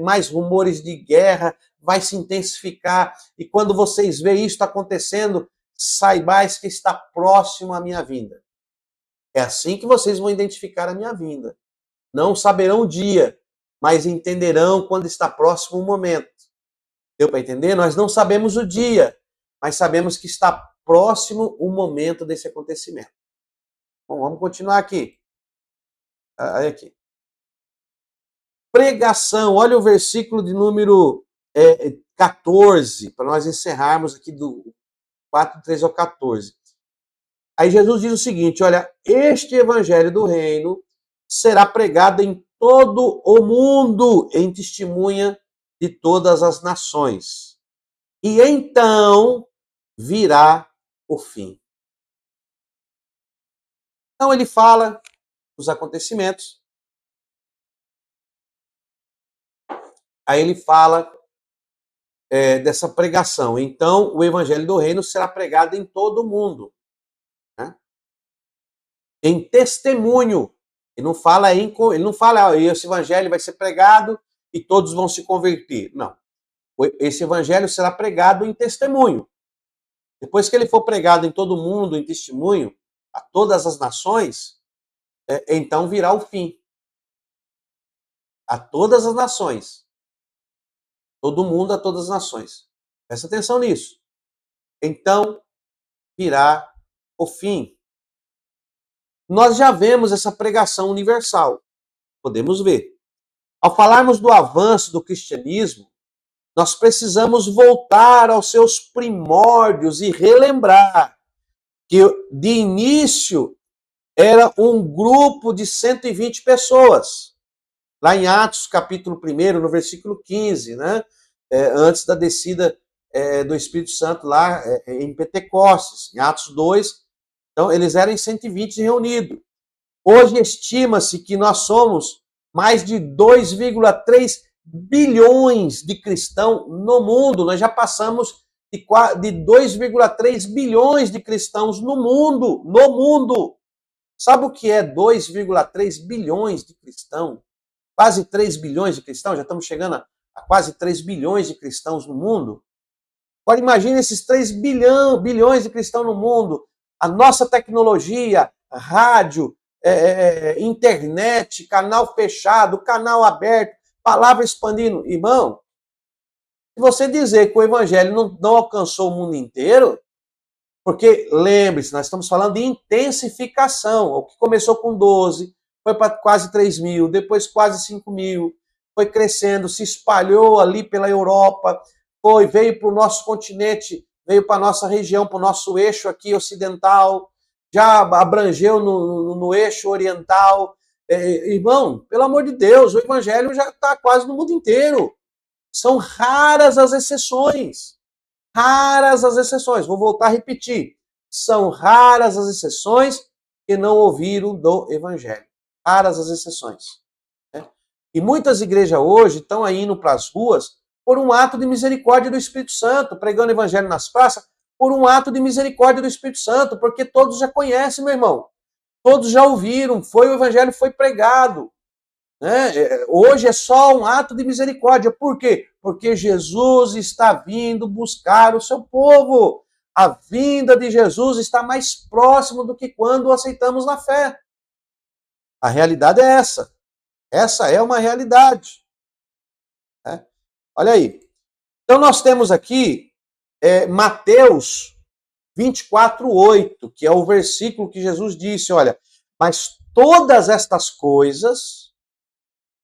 mais rumores de guerra, vai se intensificar, e quando vocês veem isso acontecendo, saibais que está próximo a minha vinda. É assim que vocês vão identificar a minha vinda. Não saberão o dia, mas entenderão quando está próximo o momento. Deu para entender? Nós não sabemos o dia, mas sabemos que está próximo o momento desse acontecimento. Bom, vamos continuar aqui. Aí aqui. Pregação, olha o versículo de número 14, para nós encerrarmos aqui 4, 13 ao 14. Aí Jesus diz o seguinte, olha, este evangelho do reino será pregado em todo o mundo em testemunha de todas as nações. E então virá o fim. Então ele fala dos acontecimentos. Aí ele fala dessa pregação. Então o evangelho do reino será pregado em todo o mundo. Né? Em testemunho. Ele não fala esse evangelho vai ser pregado e todos vão se converter. Não. Esse evangelho será pregado em testemunho. Depois que ele for pregado em todo mundo, em testemunho, a todas as nações, então virá o fim. A todas as nações. Todo mundo, a todas as nações. Presta atenção nisso. Então virá o fim. Nós já vemos essa pregação universal. Podemos ver. Ao falarmos do avanço do cristianismo, nós precisamos voltar aos seus primórdios e relembrar que de início era um grupo de 120 pessoas. Lá em Atos, capítulo 1, no versículo 15, né? Antes da descida do Espírito Santo lá em Pentecostes, em Atos 2. Então, eles eram em 120 reunidos. Hoje estima-se que nós somos mais de 2,3 bilhões de cristãos no mundo. Nós já passamos de 2,3 bilhões de cristãos no mundo. No mundo. Sabe o que é 2,3 bilhões de cristãos? Quase 3 bilhões de cristãos, já estamos chegando a quase 3 bilhões de cristãos no mundo. Agora imagine esses 3 bilhões de cristãos no mundo, a nossa tecnologia, rádio, internet, canal fechado, canal aberto, palavra expandindo. Irmão, se você dizer que o evangelho não alcançou o mundo inteiro, porque lembre-se, nós estamos falando de intensificação, o que começou com 12, foi para quase 3 mil, depois quase 5 mil, foi crescendo, se espalhou ali pela Europa, veio para o nosso continente, veio para a nossa região, para o nosso eixo aqui ocidental, já abrangeu no eixo oriental. Irmão, pelo amor de Deus, o evangelho já está quase no mundo inteiro. São raras as exceções. Raras as exceções. Vou voltar a repetir. São raras as exceções que não ouviram do evangelho. Raras as exceções. Né? E muitas igrejas hoje estão aí indo para as ruas por um ato de misericórdia do Espírito Santo, pregando o evangelho nas praças, por um ato de misericórdia do Espírito Santo, porque todos já conhecem, meu irmão. Todos já ouviram, o evangelho foi pregado. Né? Hoje é só um ato de misericórdia. Por quê? Porque Jesus está vindo buscar o seu povo. A vinda de Jesus está mais próxima do que quando o aceitamos na fé. A realidade é essa. Essa é uma realidade. Né? Olha aí. Então nós temos aqui Mateus 24:8, que é o versículo que Jesus disse, olha, mas todas estas coisas,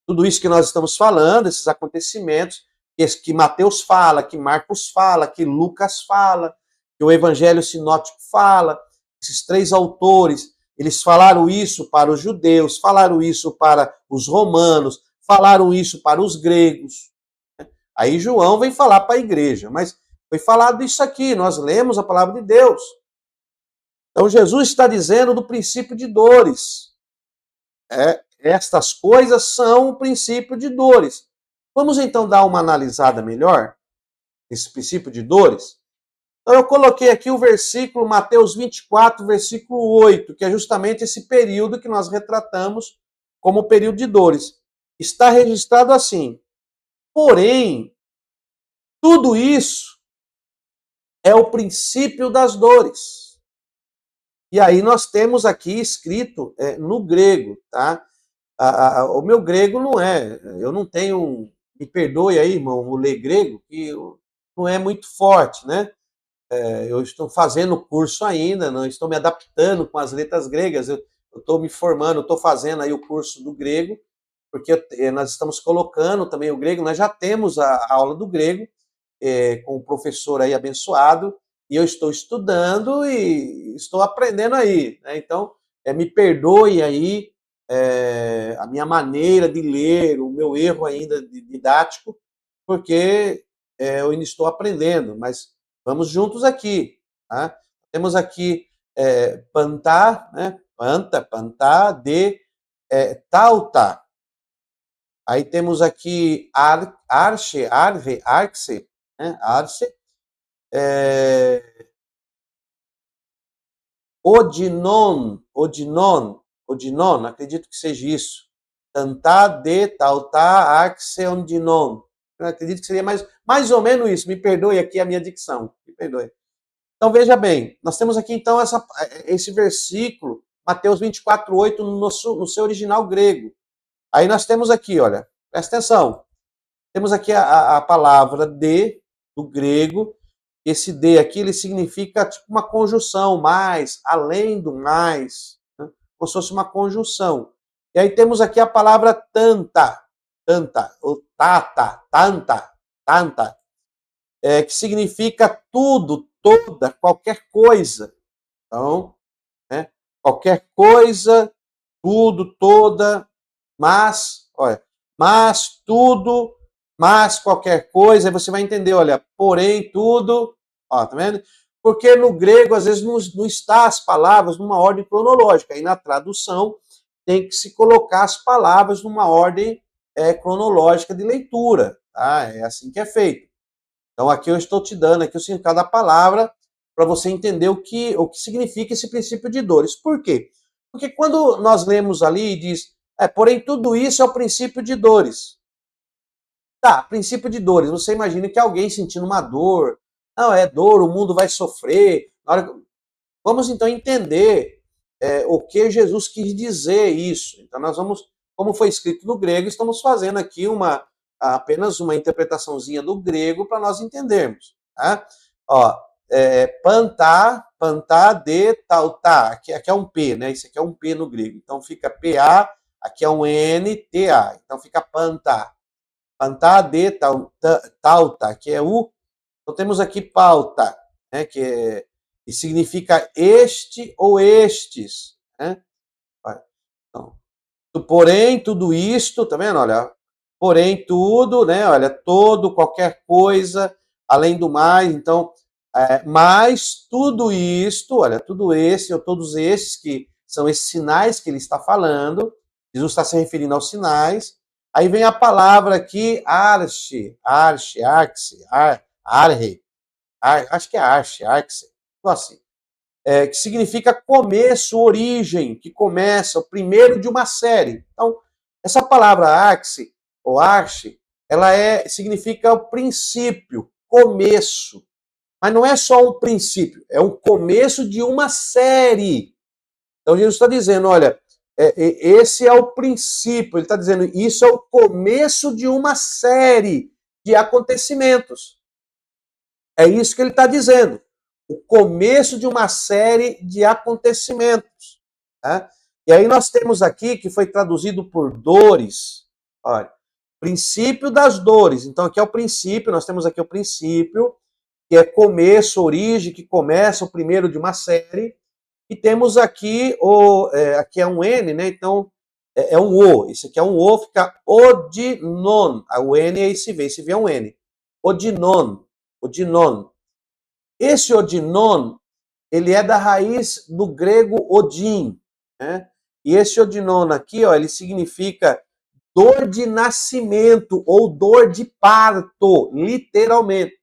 tudo isso que nós estamos falando, esses acontecimentos, que Mateus fala, que Marcos fala, que Lucas fala, que o Evangelho Sinótico fala, esses 3 autores, eles falaram isso para os judeus, falaram isso para os romanos, falaram isso para os gregos. Aí João vem falar para a igreja, mas foi falado isso aqui, nós lemos a palavra de Deus. Então Jesus está dizendo do princípio de dores. Estas coisas são o princípio de dores. Vamos então dar uma analisada melhor nesse princípio de dores? Então eu coloquei aqui o versículo Mateus 24, versículo 8, que é justamente esse período que nós retratamos como período de dores. Está registrado assim: porém, tudo isso é o princípio das dores. E aí nós temos aqui escrito no grego, tá? O meu grego não eu não tenho, me perdoe aí, irmão, vou ler grego, que não é muito forte, né? Eu estou fazendo o curso ainda, não estou me adaptando com as letras gregas, eu estou me formando, estou fazendo aí o curso do grego, porque nós estamos colocando também o grego, nós já temos a aula do grego, com o professor aí abençoado, e eu estou estudando e estou aprendendo aí, né? Então, me perdoe aí a minha maneira de ler, o meu erro ainda didático, porque eu ainda estou aprendendo, mas vamos juntos aqui, tá? Temos aqui pantar, né? Pantar, de tauta. Aí temos aqui arche, arve, arxe, né? Arce, odinon, acredito que seja isso. Tantá, de, tautá, arxe, odinon. Eu acredito que seria mais ou menos isso. Me perdoe aqui a minha dicção. Me perdoe. Então veja bem, nós temos aqui então esse versículo, Mateus 24:8, no seu original grego. Aí nós temos aqui, olha, presta atenção. Temos aqui a palavra de, do grego. Esse de aqui, ele significa tipo uma conjunção, mais, além do mais, né? Como se fosse uma conjunção. E aí temos aqui a palavra tanta, ou tanta, que significa tudo, toda, qualquer coisa. Então, né, qualquer coisa, tudo, toda, mas, olha, mas tudo, mas qualquer coisa, aí você vai entender, olha, porém tudo, ó, tá vendo? Porque no grego, às vezes, não está as palavras numa ordem cronológica, aí na tradução tem que se colocar as palavras numa ordem cronológica de leitura, tá? É assim que é feito. Então aqui eu estou te dando aqui o significado da palavra para você entender o que significa esse princípio de dores. Por quê? Porque quando nós lemos ali e diz, porém tudo isso é o princípio de dores. Tá, princípio de dores. Você imagina que alguém sentindo uma dor, não, é dor, o mundo vai sofrer. Vamos então entender o que Jesus quis dizer isso. Então nós vamos, como foi escrito no grego, estamos fazendo aqui apenas uma interpretaçãozinha do grego para nós entendermos. Tá? Ó, pantá, de, tautá. Aqui é um P, né? Isso aqui é um P no grego. Então fica PA, aqui é um N, TA. Então fica pantá. Pantá, de, tauta, que é U. Então temos aqui pauta, né? Que significa este ou estes. Né? Então, porém, tudo isto, tá vendo? Olha, porém, tudo, né? Olha, todo, qualquer coisa, além do mais. Então, mas tudo isto, olha, tudo esse, ou todos esses que são esses sinais que ele está falando, Jesus está se referindo aos sinais. Aí vem a palavra aqui, arche, arche, arhe, acho que é arche, assim. Que significa começo, origem, que começa, o primeiro de uma série. Então, essa palavra arxe, ou arche, ela significa o princípio, começo. Mas não é só um princípio, é um começo de uma série. Então, Jesus está dizendo, olha, esse é o princípio, ele está dizendo, isso é o começo de uma série de acontecimentos. É isso que ele está dizendo. O começo de uma série de acontecimentos. Tá? E aí nós temos aqui, que foi traduzido por dores, olha, princípio das dores. Então aqui é o princípio, nós temos aqui o princípio, que é começo, origem, que começa o primeiro de uma série. E temos aqui, aqui é um N, né? Então é um O. Esse aqui é um O, fica odinon. O N é esse V é um N. Odinon. Esse odinon, ele é da raiz do grego odin, né? E esse odinon aqui, ó, ele significa dor de nascimento ou dor de parto, literalmente.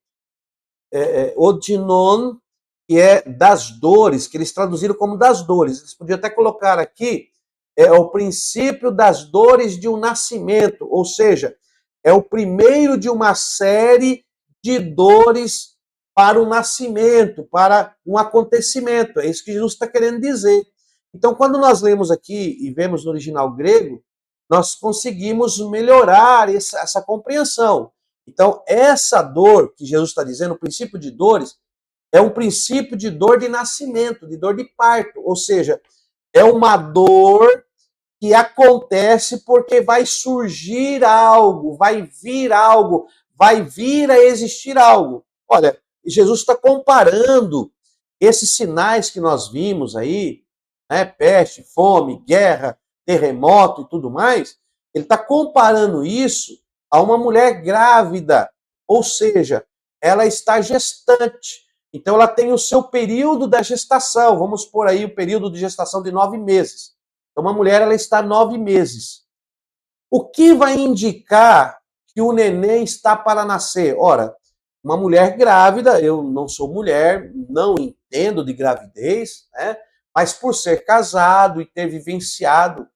Odinon, que é das dores, que eles traduziram como das dores. Eles podiam até colocar aqui, o princípio das dores de um nascimento, ou seja, é o primeiro de uma série de dores para o nascimento, para um acontecimento. É isso que Jesus está querendo dizer. Então, quando nós lemos aqui e vemos no original grego, nós conseguimos melhorar essa compreensão. Então, essa dor que Jesus está dizendo, o princípio de dores, é um princípio de dor de nascimento, de dor de parto. Ou seja, é uma dor que acontece porque vai surgir algo, vai vir a existir algo. Olha, E Jesus está comparando esses sinais que nós vimos aí, né, peste, fome, guerra, terremoto e tudo mais, ele está comparando isso a uma mulher grávida, ou seja, ela está gestante. Então ela tem o seu período da gestação, vamos por aí o período de gestação de 9 meses. Então uma mulher ela está 9 meses. O que vai indicar que o neném está para nascer? Ora, uma mulher grávida, eu não sou mulher, não entendo de gravidez, né? Mas por ser casado e ter vivenciado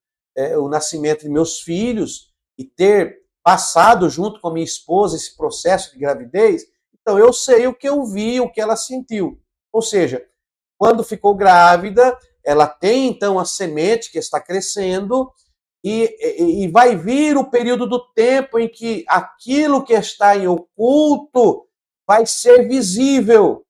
o nascimento de meus filhos e ter passado junto com a minha esposa esse processo de gravidez, então eu sei o que eu vi, o que ela sentiu. Ou seja, quando ficou grávida, ela tem então a semente que está crescendo e vai vir o período do tempo em que aquilo que está em oculto vai ser visível.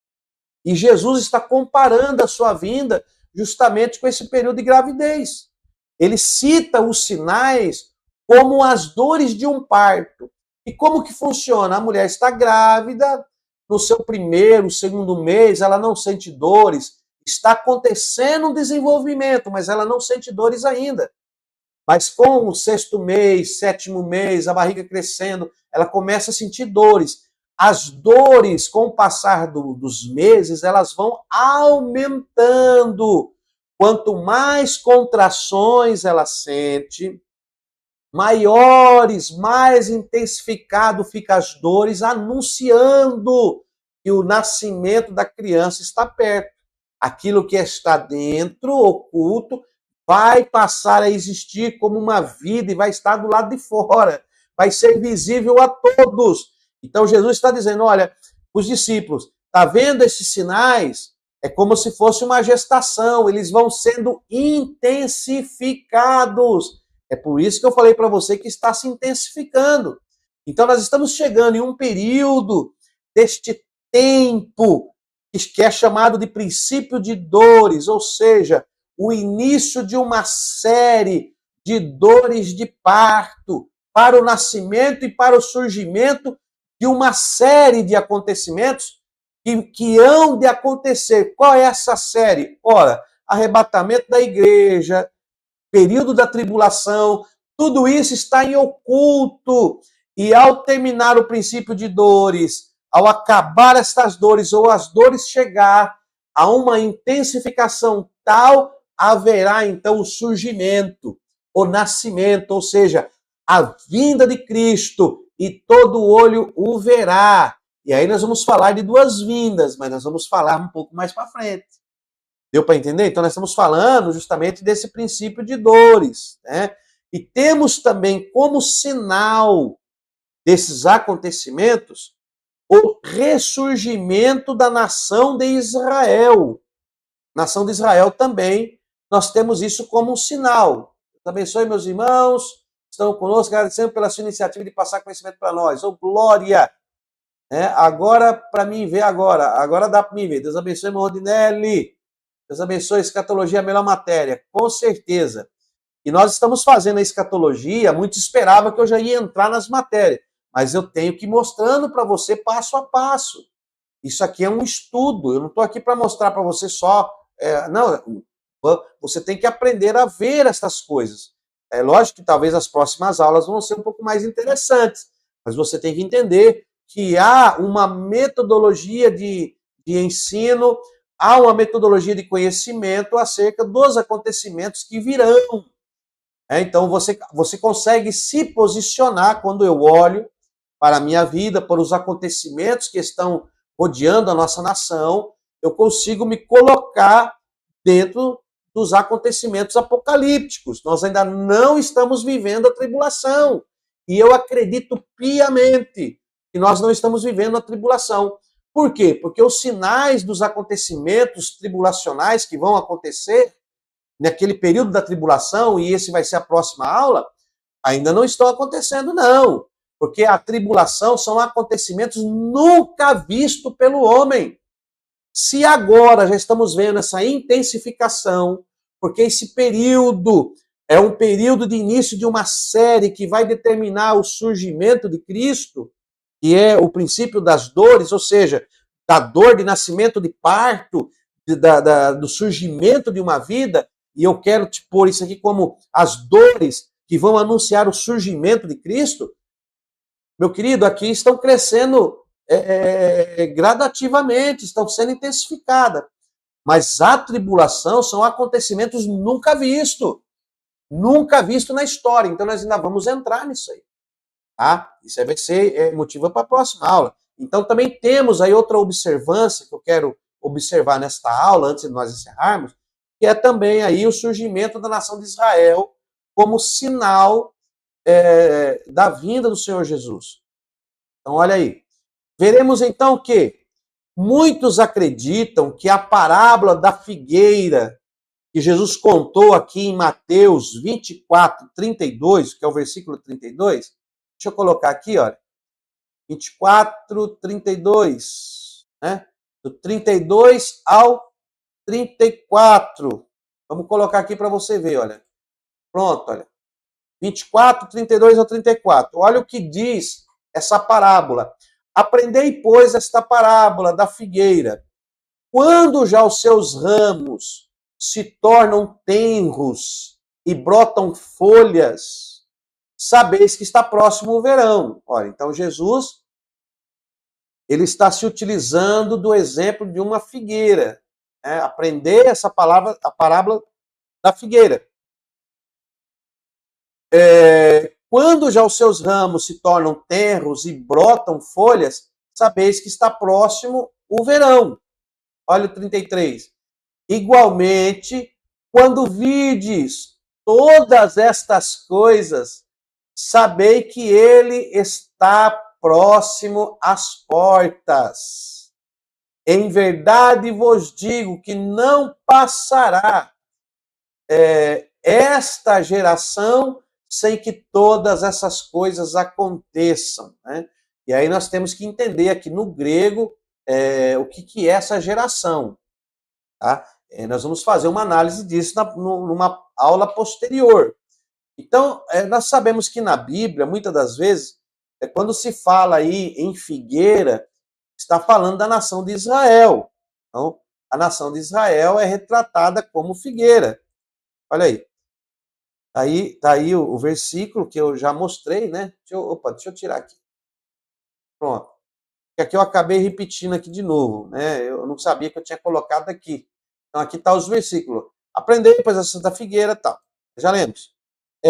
E Jesus está comparando a sua vinda justamente com esse período de gravidez. Ele cita os sinais como as dores de um parto. E como que funciona? A mulher está grávida, no seu primeiro, segundo mês, ela não sente dores. Está acontecendo um desenvolvimento, mas ela não sente dores ainda. Mas com o sexto mês, sétimo mês, a barriga crescendo, ela começa a sentir dores. As dores, com o passar dos meses, elas vão aumentando. Quanto mais contrações ela sente, maiores, mais intensificado ficam as dores, anunciando que o nascimento da criança está perto. Aquilo que está dentro, oculto, vai passar a existir como uma vida e vai estar do lado de fora. Vai ser visível a todos. Então Jesus está dizendo, olha, os discípulos, está vendo esses sinais? É como se fosse uma gestação, eles vão sendo intensificados. É por isso que eu falei para você que está se intensificando. Então nós estamos chegando em um período deste tempo que é chamado de princípio de dores, ou seja, o início de uma série de dores de parto para o nascimento e para o surgimento de uma série de acontecimentos que hão de acontecer. Qual é essa série? Ora, arrebatamento da igreja, período da tribulação, tudo isso está em oculto. E ao terminar o princípio de dores, ao acabar estas dores, ou as dores chegar a uma intensificação tal, haverá então o surgimento, o nascimento, ou seja, a vinda de Cristo, e todo olho o verá. E aí nós vamos falar de duas vindas, mas nós vamos falar um pouco mais para frente. Deu para entender? Então nós estamos falando justamente desse princípio de dores, né? E temos também como sinal desses acontecimentos o ressurgimento da nação de Israel. Nação de Israel também, nós temos isso como um sinal. Deus abençoe, meus irmãos, estão conosco, agradecendo pela sua iniciativa de passar conhecimento para nós. Oh, glória! Agora, para mim ver agora dá para mim ver. Deus abençoe, irmão Rodinelli. Deus abençoe, escatologia é a melhor matéria, com certeza. E nós estamos fazendo a escatologia, muito esperava que eu já ia entrar nas matérias, mas eu tenho que ir mostrando para você passo a passo. Isso aqui é um estudo, eu não estou aqui para mostrar para você só... não, você tem que aprender a ver essas coisas. É lógico que talvez as próximas aulas vão ser um pouco mais interessantes, mas você tem que entender que há uma metodologia de ensino, há uma metodologia de conhecimento acerca dos acontecimentos que virão. Então você consegue se posicionar quando eu olho para a minha vida, para os acontecimentos que estão rodeando a nossa nação, eu consigo me colocar dentro dos acontecimentos apocalípticos. Nós ainda não estamos vivendo a tribulação. E eu acredito piamente que nós não estamos vivendo a tribulação. Por quê? Porque os sinais dos acontecimentos tribulacionais que vão acontecer naquele período da tribulação, e esse vai ser a próxima aula, ainda não estão acontecendo, não. Porque a tribulação são acontecimentos nunca vistos pelo homem. Se agora já estamos vendo essa intensificação, porque esse período é um período de início de uma série que vai determinar o surgimento de Cristo, que é o princípio das dores, ou seja, da dor de nascimento, de parto, do surgimento de uma vida, e eu quero te pôr isso aqui como as dores que vão anunciar o surgimento de Cristo, meu querido, aqui estão crescendo gradativamente, estão sendo intensificadas. Mas a tribulação são acontecimentos nunca visto na história. Então nós ainda vamos entrar nisso aí. Tá? Isso aí vai ser motivo para a próxima aula. Então também temos aí outra observância que eu quero observar nesta aula, antes de nós encerrarmos, que é também aí o surgimento da nação de Israel como sinal da vinda do Senhor Jesus. Então olha aí. Veremos então que muitos acreditam que a parábola da figueira que Jesus contou aqui em Mateus 24, 32, que é o versículo 32, deixa eu colocar aqui, olha, 24, 32, né? Do 32 ao 34. Vamos colocar aqui para você ver, olha. Pronto, olha. 24, 32 ao 34. Olha o que diz essa parábola. Aprendei, pois, esta parábola da figueira. Quando já os seus ramos se tornam tenros e brotam folhas, sabeis que está próximo o verão. Olha, então Jesus, ele está se utilizando do exemplo de uma figueira. Né? Aprender essa palavra, a parábola da figueira. Quando já os seus ramos se tornam tenros e brotam folhas, sabeis que está próximo o verão. Olha o 33. Igualmente, quando virdes todas estas coisas, sabei que ele está próximo às portas. Em verdade vos digo que não passará esta geração sem que todas essas coisas aconteçam. Né? E aí nós temos que entender aqui no grego o que é essa geração. Tá? Nós vamos fazer uma análise disso numa aula posterior. Então, nós sabemos que na Bíblia, muitas das vezes, quando se fala aí em figueira, está falando da nação de Israel. Então, a nação de Israel é retratada como figueira. Olha aí. Tá aí o versículo que eu já mostrei, né? Deixa eu tirar aqui. Pronto. Que aqui eu acabei repetindo aqui de novo, né? Eu não sabia que eu tinha colocado aqui. Então aqui está os versículos. Aprendei, pois, essa da figueira e tal. Já lemos.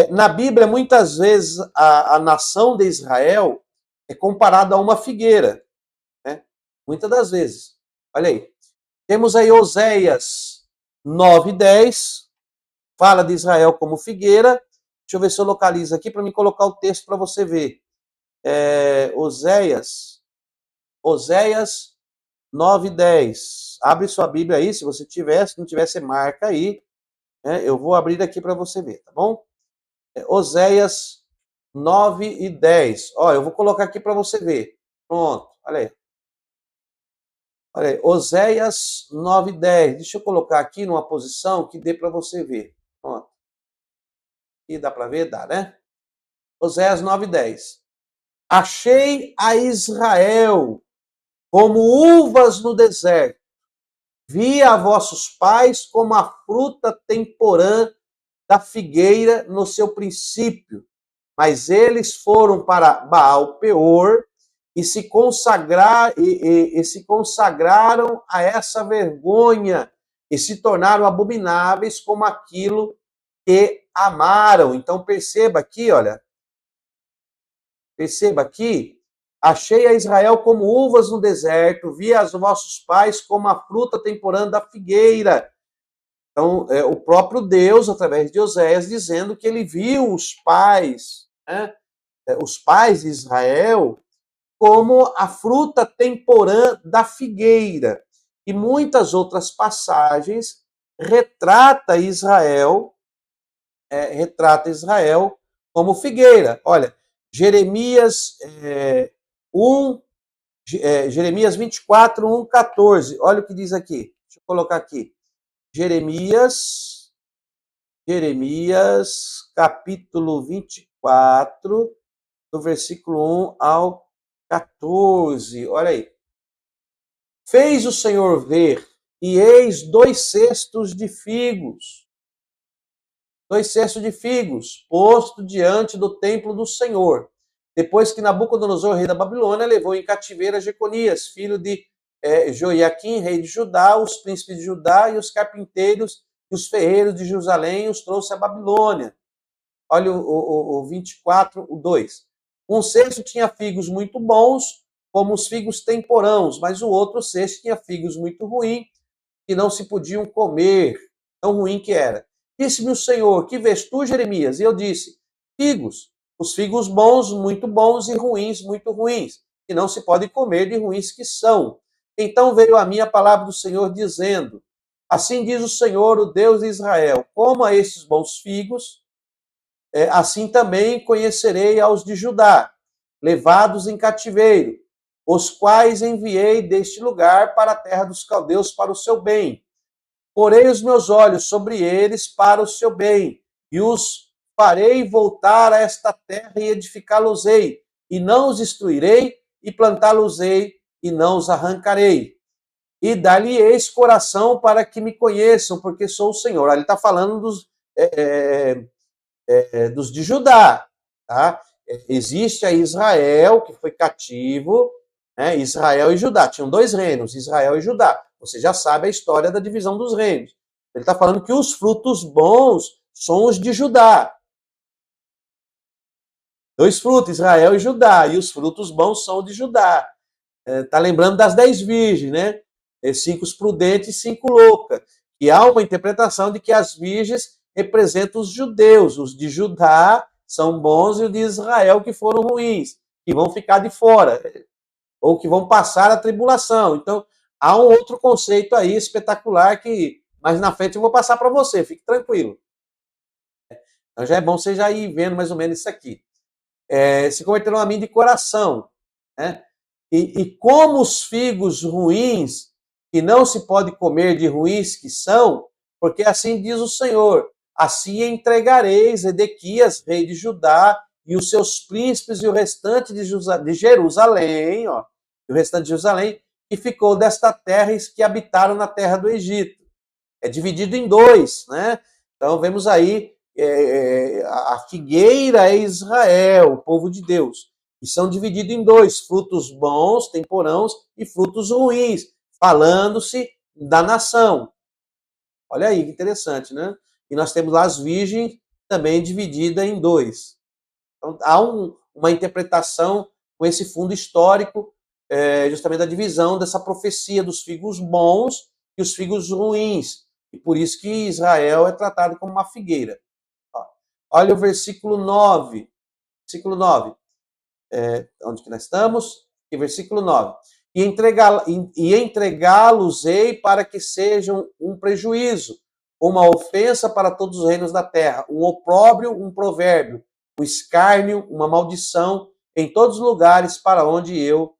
Na Bíblia, muitas vezes, a nação de Israel é comparada a uma figueira. Né? Muitas das vezes. Olha aí. Temos aí Oséias 9:10. Fala de Israel como figueira. Deixa eu ver se eu localizo aqui para me colocar o texto para você ver. Oséias 9:10. Abre sua Bíblia aí, se você tiver. Se não tiver, você marca aí. Eu vou abrir aqui para você ver, tá bom? Oséias 9:10. Ó, eu vou colocar aqui para você ver. Pronto, olha aí. Olha aí, Oséias 9:10. Deixa eu colocar aqui numa posição que dê para você ver. Pronto. E dá para ver? Dá, né? Oséias 9:10. Achei a Israel como uvas no deserto. Vi a vossos pais como a fruta temporã da figueira no seu princípio. Mas eles foram para Baal Peor e se consagraram a essa vergonha e se tornaram abomináveis como aquilo que amaram. Então perceba aqui, olha. Perceba aqui. Achei a Israel como uvas no deserto, vi os vossos pais como a fruta temporã da figueira. Então, o próprio Deus, através de Oséias, dizendo que ele viu os pais, né, os pais de Israel, como a fruta temporã da figueira. E muitas outras passagens retrata Israel como figueira. Olha, Jeremias 24, 1, 14. Olha o que diz aqui. Deixa eu colocar aqui. Jeremias, capítulo 24, do versículo 1 ao 14. Olha aí. Fez o Senhor ver, e eis 2 cestos de figos, 2 cestos de figos, posto diante do templo do Senhor, depois que Nabucodonosor, rei da Babilônia, levou em cativeiro a Jeconias, filho de Joiaquim, rei de Judá, os príncipes de Judá e os carpinteiros e os ferreiros de Jerusalém, os trouxe à Babilônia. Olha o 24, o 2. Um cesto tinha figos muito bons, como os figos temporãos, mas o outro cesto tinha figos muito ruins, que não se podiam comer, tão ruim que era. Disse-me o Senhor, que vês tu, Jeremias? E eu disse, figos, os figos bons e ruins, muito ruins, que não se pode comer de ruins que são. Então veio a mim a palavra do Senhor dizendo, assim diz o Senhor, o Deus de Israel, como a estes bons figos, assim também conhecerei aos de Judá, levados em cativeiro, os quais enviei deste lugar para a terra dos caldeus para o seu bem. Porei os meus olhos sobre eles para o seu bem, e os farei voltar a esta terra e edificá-los-ei, e não os destruirei, e plantá-los-ei, e não os arrancarei. E dar-lhe-eis coração para que me conheçam, porque sou o Senhor. Ele está falando dos de Judá. Tá? Existe a Israel, que foi cativo, né? Israel e Judá. Tinham 2 reinos, Israel e Judá. Você já sabe a história da divisão dos reinos. Ele está falando que os frutos bons são os de Judá. 2 frutos, Israel e Judá. E os frutos bons são os de Judá. Está lembrando das 10 virgens, né? 5 prudentes e 5 loucas. E há uma interpretação de que as virgens representam os judeus. Os de Judá são bons e os de Israel que foram ruins, que vão ficar de fora, ou que vão passar a tribulação. Então, há um outro conceito aí espetacular que mais na frente eu vou passar para você, fique tranquilo. Então já é bom você já ir vendo mais ou menos isso aqui. Se converteram a mim de coração, né? E como os figos ruins, que não se pode comer de ruins que são, porque assim diz o Senhor, assim entregareis Edequias, rei de Judá, e os seus príncipes e o restante de Jerusalém, ó, e o restante de Jerusalém, que ficou desta terra e que habitaram na terra do Egito. É dividido em 2, né? Então vemos aí a figueira é Israel, o povo de Deus. E são divididos em 2, frutos bons, temporãos, e frutos ruins, falando-se da nação. Olha aí, que interessante, né? E nós temos lá as virgens também dividida em 2. Então, há uma interpretação com esse fundo histórico, justamente da divisão dessa profecia dos figos bons e os figos ruins. E por isso que Israel é tratado como uma figueira. Olha o versículo 9. Versículo 9. Onde que nós estamos? E versículo 9. E entregá-los-ei para que sejam um prejuízo, uma ofensa para todos os reinos da terra, um opróbrio, um provérbio, um escárnio, uma maldição, em todos os lugares para onde eu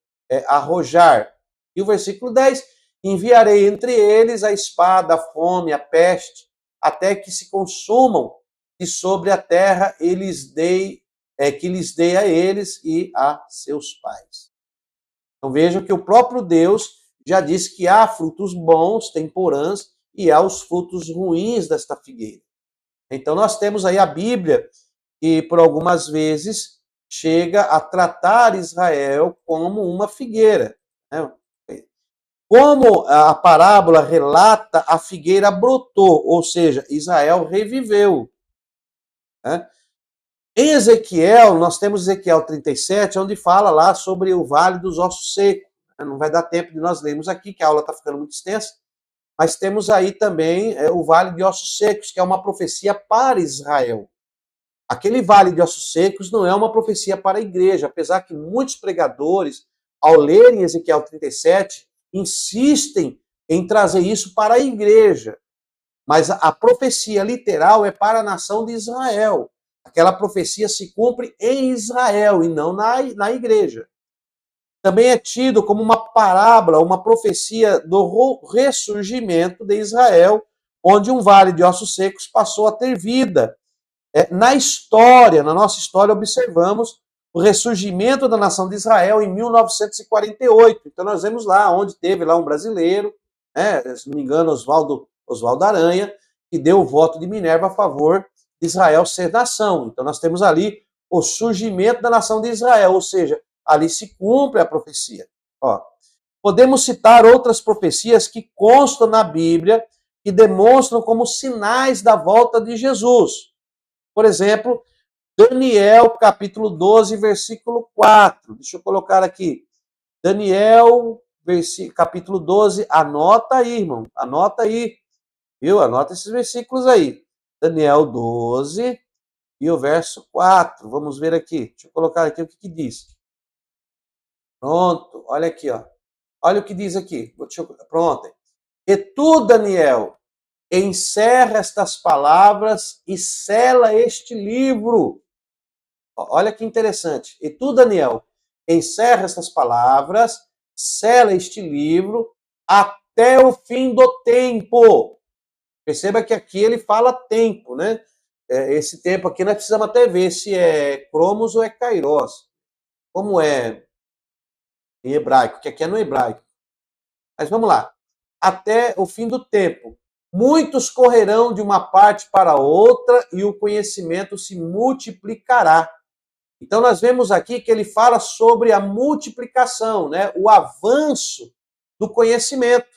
arrojar. E o versículo 10, enviarei entre eles a espada, a fome, a peste, até que se consumam, e sobre a terra que lhes dei a eles e a seus pais. Então vejam que o próprio Deus já disse que há frutos bons, temporãs, e há os frutos ruins desta figueira. Então nós temos aí a Bíblia, que por algumas vezes chega a tratar Israel como uma figueira. Né? Como a parábola relata, a figueira brotou, ou seja, Israel reviveu. Né? Em Ezequiel, nós temos Ezequiel 37, onde fala lá sobre o Vale dos Ossos Secos. Não vai dar tempo de nós lermos aqui, que a aula está ficando muito extensa, mas temos aí também o Vale de Ossos Secos, que é uma profecia para Israel. Aquele Vale de Ossos Secos não é uma profecia para a igreja, apesar que muitos pregadores, ao lerem Ezequiel 37, insistem em trazer isso para a igreja. Mas a profecia literal é para a nação de Israel. Aquela profecia se cumpre em Israel e não na igreja. Também é tido como uma parábola, uma profecia do ressurgimento de Israel, onde um vale de ossos secos passou a ter vida. Na história, na nossa história, observamos o ressurgimento da nação de Israel em 1948. Então nós vemos lá, onde teve lá um brasileiro, né, se não me engano, Oswaldo Aranha, que deu o voto de Minerva a favor de Israel ser nação. Então nós temos ali o surgimento da nação de Israel, ou seja, ali se cumpre a profecia. Ó, podemos citar outras profecias que constam na Bíblia, que demonstram como sinais da volta de Jesus. Por exemplo, Daniel, capítulo 12, versículo 4. Deixa eu colocar aqui. Daniel, capítulo 12. Anota aí, irmão. Anota aí. Viu? Anota esses versículos aí. Daniel 12 e o verso 4. Vamos ver aqui. Deixa eu colocar aqui o que diz. Pronto. Olha aqui, ó. Olha o que diz aqui. Pronto. E tu, Daniel, encerra estas palavras e sela este livro. Olha que interessante. E tu, Daniel, encerra estas palavras, sela este livro até o fim do tempo. Perceba que aqui ele fala tempo, né? Esse tempo aqui nós precisamos até ver se é cromos ou é kairos. Como é em hebraico, que aqui é no hebraico. Mas vamos lá. Até o fim do tempo. Muitos correrão de uma parte para outra e o conhecimento se multiplicará. Então nós vemos aqui que ele fala sobre a multiplicação, né? O avanço do conhecimento.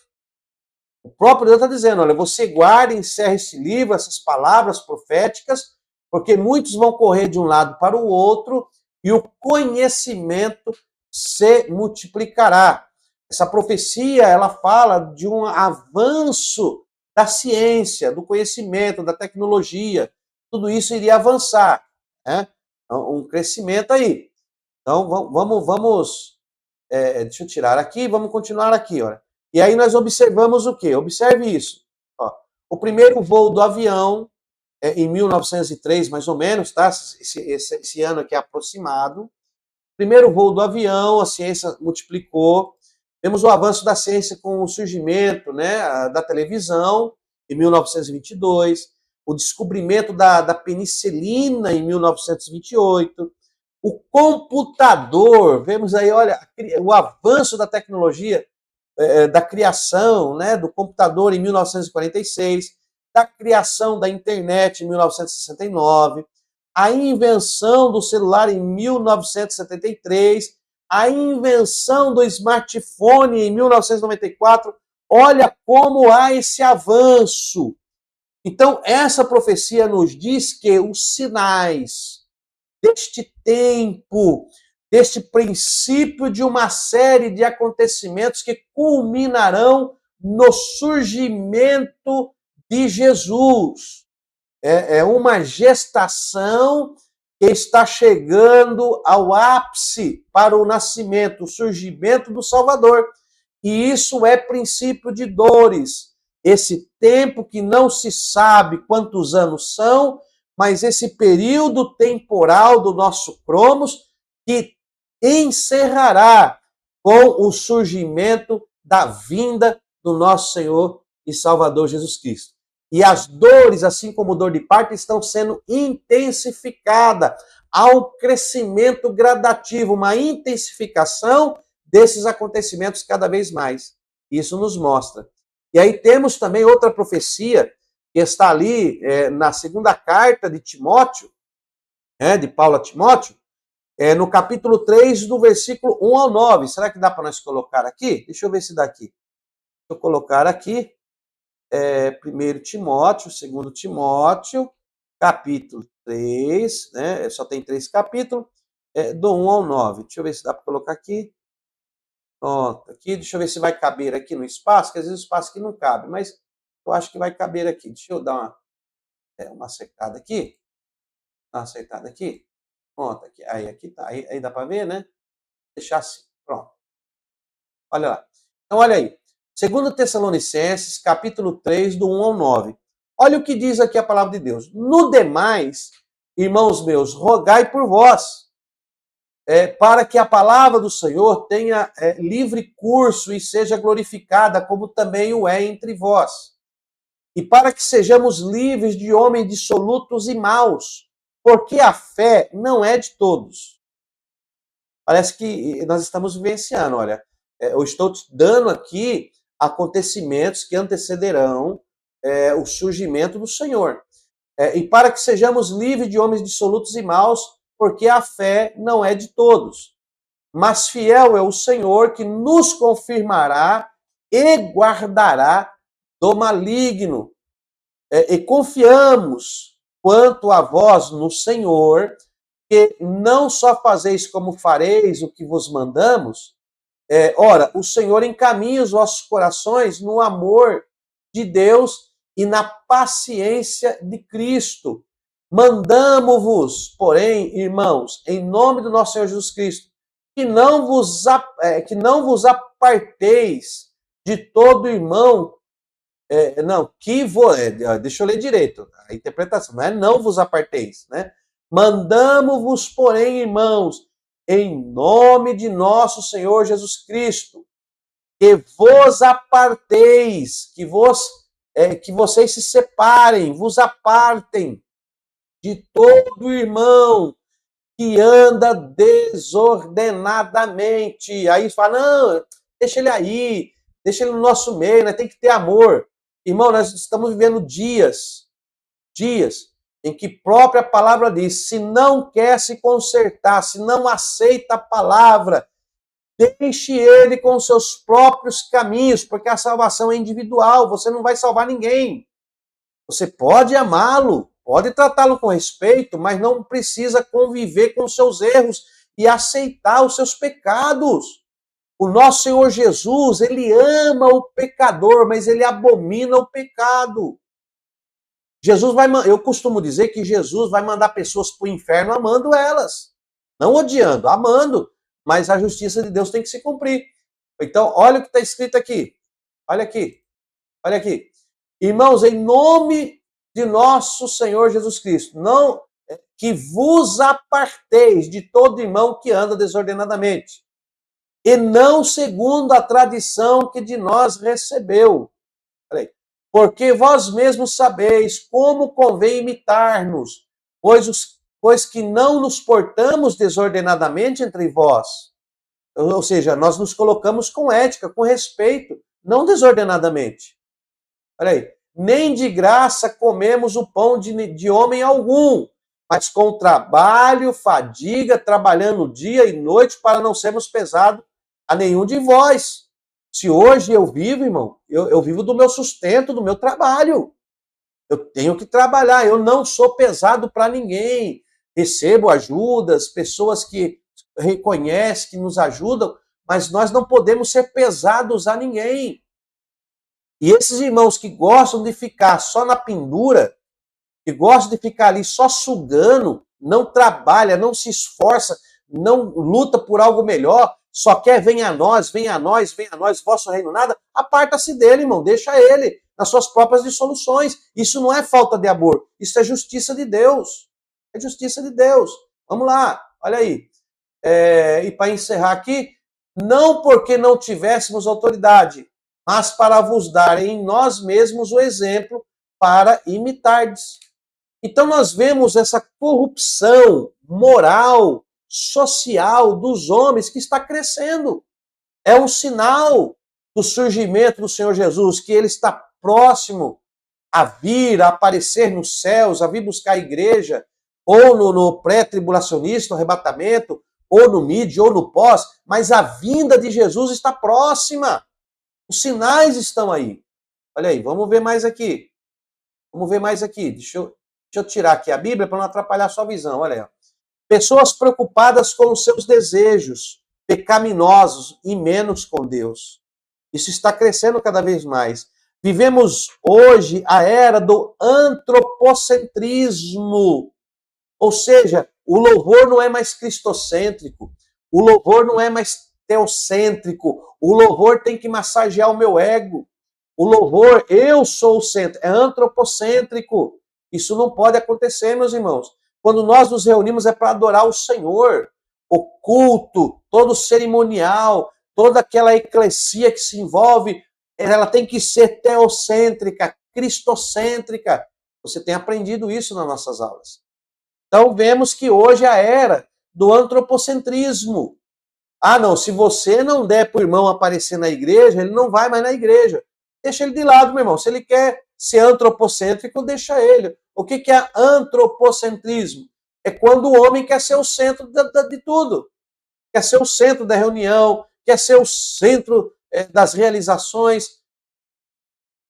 O próprio Deus está dizendo, olha, você guarda e encerra esse livro, essas palavras proféticas, porque muitos vão correr de um lado para o outro e o conhecimento se multiplicará. Essa profecia, ela fala de um avanço da ciência, do conhecimento, da tecnologia. Tudo isso iria avançar, né? Um crescimento aí. Então, vamos deixa eu tirar aqui, vamos continuar aqui, olha. E aí nós observamos o quê? Observe isso. Ó, o primeiro voo do avião, em 1903, mais ou menos, tá? Esse ano aqui é aproximado. Primeiro voo do avião, a ciência multiplicou. Temos o avanço da ciência com o surgimento, né, da televisão, em 1922. O descobrimento da penicilina, em 1928. O computador, vemos aí, olha, o avanço da tecnologia, da criação, né, do computador em 1946, da criação da internet em 1969, a invenção do celular em 1973, a invenção do smartphone em 1994. Olha como há esse avanço. Então, essa profecia nos diz que os sinais deste tempo, deste princípio de uma série de acontecimentos que culminarão no surgimento de Jesus. É uma gestação que está chegando ao ápice para o nascimento, o surgimento do Salvador. E isso é princípio de dores. Esse tempo que não se sabe quantos anos são, mas esse período temporal do nosso cromos que encerrará com o surgimento da vinda do nosso Senhor e Salvador Jesus Cristo. E as dores, assim como dor de parto, estão sendo intensificadas. Há um crescimento gradativo, uma intensificação desses acontecimentos cada vez mais. Isso nos mostra. E aí temos também outra profecia que está ali na segunda carta de Timóteo, de Paulo a Timóteo, no capítulo 3, do versículo 1 ao 9. Será que dá para nós colocar aqui? Deixa eu ver se dá aqui. Deixa eu colocar aqui. 1 Timóteo, 2 Timóteo, capítulo 3, né? Só tem 3 capítulos, do 1 ao 9. Deixa eu ver se dá para colocar aqui. Pronto, aqui, deixa eu ver se vai caber aqui no espaço, que às vezes o espaço aqui não cabe, mas eu acho que vai caber aqui. Deixa eu dar uma acertada aqui. Dar uma acertada aqui. Pronto, aqui, aqui tá. Aí dá para ver, né? Deixar assim. Pronto. Olha lá. Então, olha aí. 2 Tessalonicenses, capítulo 3, do 1 ao 9. Olha o que diz aqui a palavra de Deus. No demais, irmãos meus, rogai por vós, para que a palavra do Senhor tenha livre curso e seja glorificada, como também o é entre vós. E para que sejamos livres de homens dissolutos e maus, porque a fé não é de todos. Parece que nós estamos vivenciando, olha, eu estou te dando aqui acontecimentos que antecederão o surgimento do Senhor. E para que sejamos livres de homens dissolutos e maus, porque a fé não é de todos. Mas fiel é o Senhor que nos confirmará e guardará do maligno. E confiamos quanto a vós no Senhor, que não só fazeis como fareis o que vos mandamos. Ora, o Senhor encaminha os vossos corações no amor de Deus e na paciência de Cristo. Mandamo-vos, porém, irmãos, em nome do nosso Senhor Jesus Cristo, que não vos aparteis de todo irmão, deixa eu ler direito, a interpretação, não vos aparteis, né? Mandamo-vos, porém, irmãos, em nome de nosso Senhor Jesus Cristo, que vos aparteis, que vocês se separem, vos apartem de todo irmão que anda desordenadamente. Aí fala, não, deixa ele aí, deixa ele no nosso meio, né? Tem que ter amor. Irmão, nós estamos vivendo dias em que própria palavra diz, se não quer se consertar, se não aceita a palavra, deixe ele com seus próprios caminhos, porque a salvação é individual, você não vai salvar ninguém. Você pode amá-lo, pode tratá-lo com respeito, mas não precisa conviver com os seus erros e aceitar os seus pecados. O nosso Senhor Jesus, ele ama o pecador, mas ele abomina o pecado. Eu costumo dizer que Jesus vai mandar pessoas para o inferno amando elas, não odiando, amando, mas a justiça de Deus tem que se cumprir. Então, olha o que está escrito aqui. Olha aqui. Olha aqui. Irmãos, em nome de nosso Senhor Jesus Cristo, não que vos aparteis de todo irmão que anda desordenadamente, e não segundo a tradição que de nós recebeu. Porque vós mesmos sabeis como convém imitar-nos, pois que não nos portamos desordenadamente entre vós. Ou seja, nós nos colocamos com ética, com respeito, não desordenadamente. Olha aí. Nem de graça comemos o pão de homem algum, mas com trabalho, fadiga, trabalhando dia e noite para não sermos pesados a nenhum de vós. Se hoje eu vivo, irmão, eu vivo do meu sustento, do meu trabalho. Eu tenho que trabalhar, eu não sou pesado para ninguém. Recebo ajudas, pessoas que reconhecem, que nos ajudam, mas nós não podemos ser pesados a ninguém. E esses irmãos que gostam de ficar só na pendura, que gostam de ficar ali só sugando, não trabalha, não se esforça, não luta por algo melhor, só quer venha a nós, vosso reino nada, aparta-se dele, irmão, deixa ele nas suas próprias dissoluções. Isso não é falta de amor, isso é justiça de Deus. É justiça de Deus. Vamos lá, olha aí. E para encerrar aqui, não porque não tivéssemos autoridade, mas para vos dar em nós mesmos o exemplo para imitardes. Então nós vemos essa corrupção moral, social dos homens que está crescendo. É um sinal do surgimento do Senhor Jesus, que ele está próximo a vir, a aparecer nos céus, a vir buscar a igreja, ou no pré-tribulacionista, no arrebatamento, ou no mid, ou no pós, mas a vinda de Jesus está próxima. Os sinais estão aí. Olha aí, vamos ver mais aqui. Deixa eu tirar aqui a Bíblia para não atrapalhar a sua visão. Olha aí. Pessoas preocupadas com os seus desejos pecaminosos e menos com Deus. Isso está crescendo cada vez mais. Vivemos hoje a era do antropocentrismo. Ou seja, o louvor não é mais cristocêntrico. O louvor não é mais teocêntrico. O louvor tem que massagear o meu ego. O louvor, eu sou o centro, é antropocêntrico. Isso não pode acontecer, meus irmãos. Quando nós nos reunimos é para adorar o Senhor. O culto, todo o cerimonial, toda aquela eclesia que se envolve, ela tem que ser teocêntrica, cristocêntrica. Você tem aprendido isso nas nossas aulas. Então vemos que hoje é a era do antropocentrismo. Ah, não, se você não der para o irmão aparecer na igreja, ele não vai mais na igreja. Deixa ele de lado, meu irmão. Se ele quer ser antropocêntrico, deixa ele. O que é antropocentrismo? É quando o homem quer ser o centro de tudo. Quer ser o centro da reunião, quer ser o centro das realizações.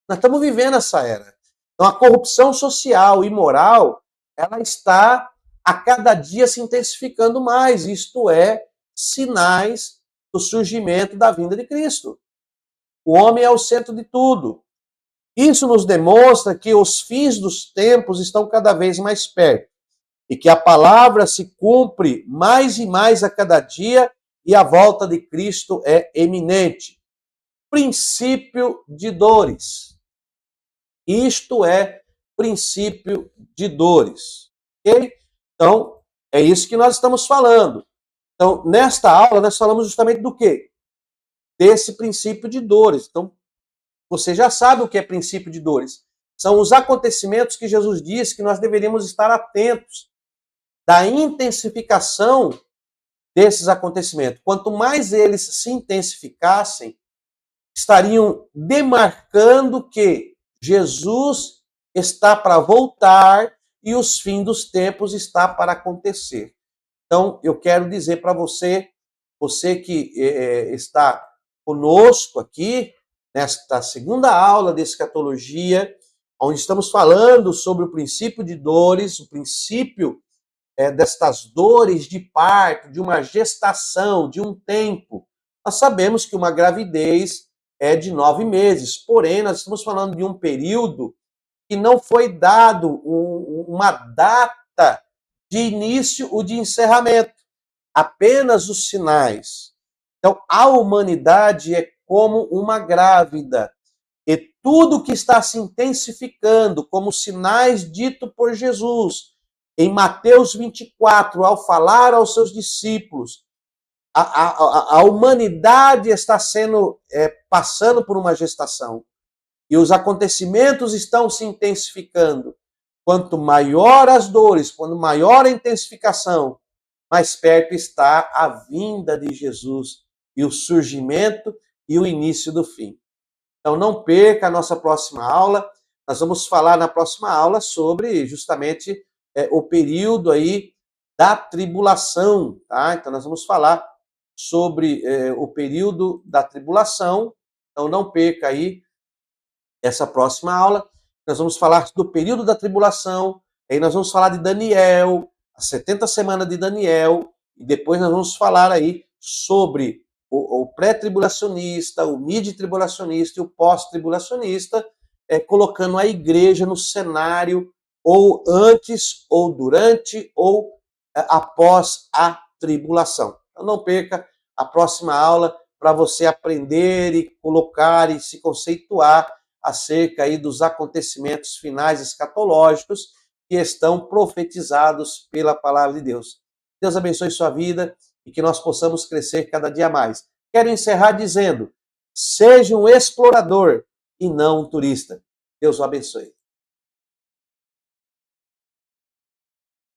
Nós estamos vivendo essa era. Então, a corrupção social e moral, ela está a cada dia se intensificando mais. Isto é, sinais do surgimento da vinda de Cristo. O homem é o centro de tudo. Isso nos demonstra que os fins dos tempos estão cada vez mais perto e que a palavra se cumpre mais e mais a cada dia e a volta de Cristo é eminente. Princípio de dores. Isto é princípio de dores. Ok? Então, é isso que nós estamos falando. Então, nesta aula, nós falamos justamente do quê? Desse princípio de dores. Então, você já sabe o que é princípio de dores. São os acontecimentos que Jesus disse que nós deveríamos estar atentos da intensificação desses acontecimentos. Quanto mais eles se intensificassem, estariam demarcando que Jesus está para voltar e os fins dos tempos está para acontecer. Então, eu quero dizer para você, você que está conosco aqui, nesta segunda aula de escatologia, onde estamos falando sobre o princípio de dores, o princípio destas dores de parto, de uma gestação, de um tempo. Nós sabemos que uma gravidez é de 9 meses, porém, nós estamos falando de um período que não foi dado uma data de início ou de encerramento, apenas os sinais. Então, a humanidade é como uma grávida, e tudo que está se intensificando, como sinais dito por Jesus, em Mateus 24, ao falar aos seus discípulos, a humanidade está passando por uma gestação, e os acontecimentos estão se intensificando. Quanto maior as dores, quanto maior a intensificação, mais perto está a vinda de Jesus e o surgimento e o início do fim. Então não perca a nossa próxima aula. Nós vamos falar na próxima aula sobre justamente o período aí da tribulação, tá? Então nós vamos falar sobre o período da tribulação. Então não perca aí essa próxima aula. Nós vamos falar do período da tribulação, aí nós vamos falar de Daniel, as 70 semanas de Daniel, e depois nós vamos falar aí sobre o pré-tribulacionista, o mid-tribulacionista e o pós-tribulacionista, colocando a igreja no cenário ou antes, ou durante, ou após a tribulação. Então não perca a próxima aula para você aprender e colocar e se conceituar acerca aí dos acontecimentos finais escatológicos que estão profetizados pela palavra de Deus. Deus abençoe sua vida e que nós possamos crescer cada dia mais. Quero encerrar dizendo, seja um explorador e não um turista. Deus o abençoe.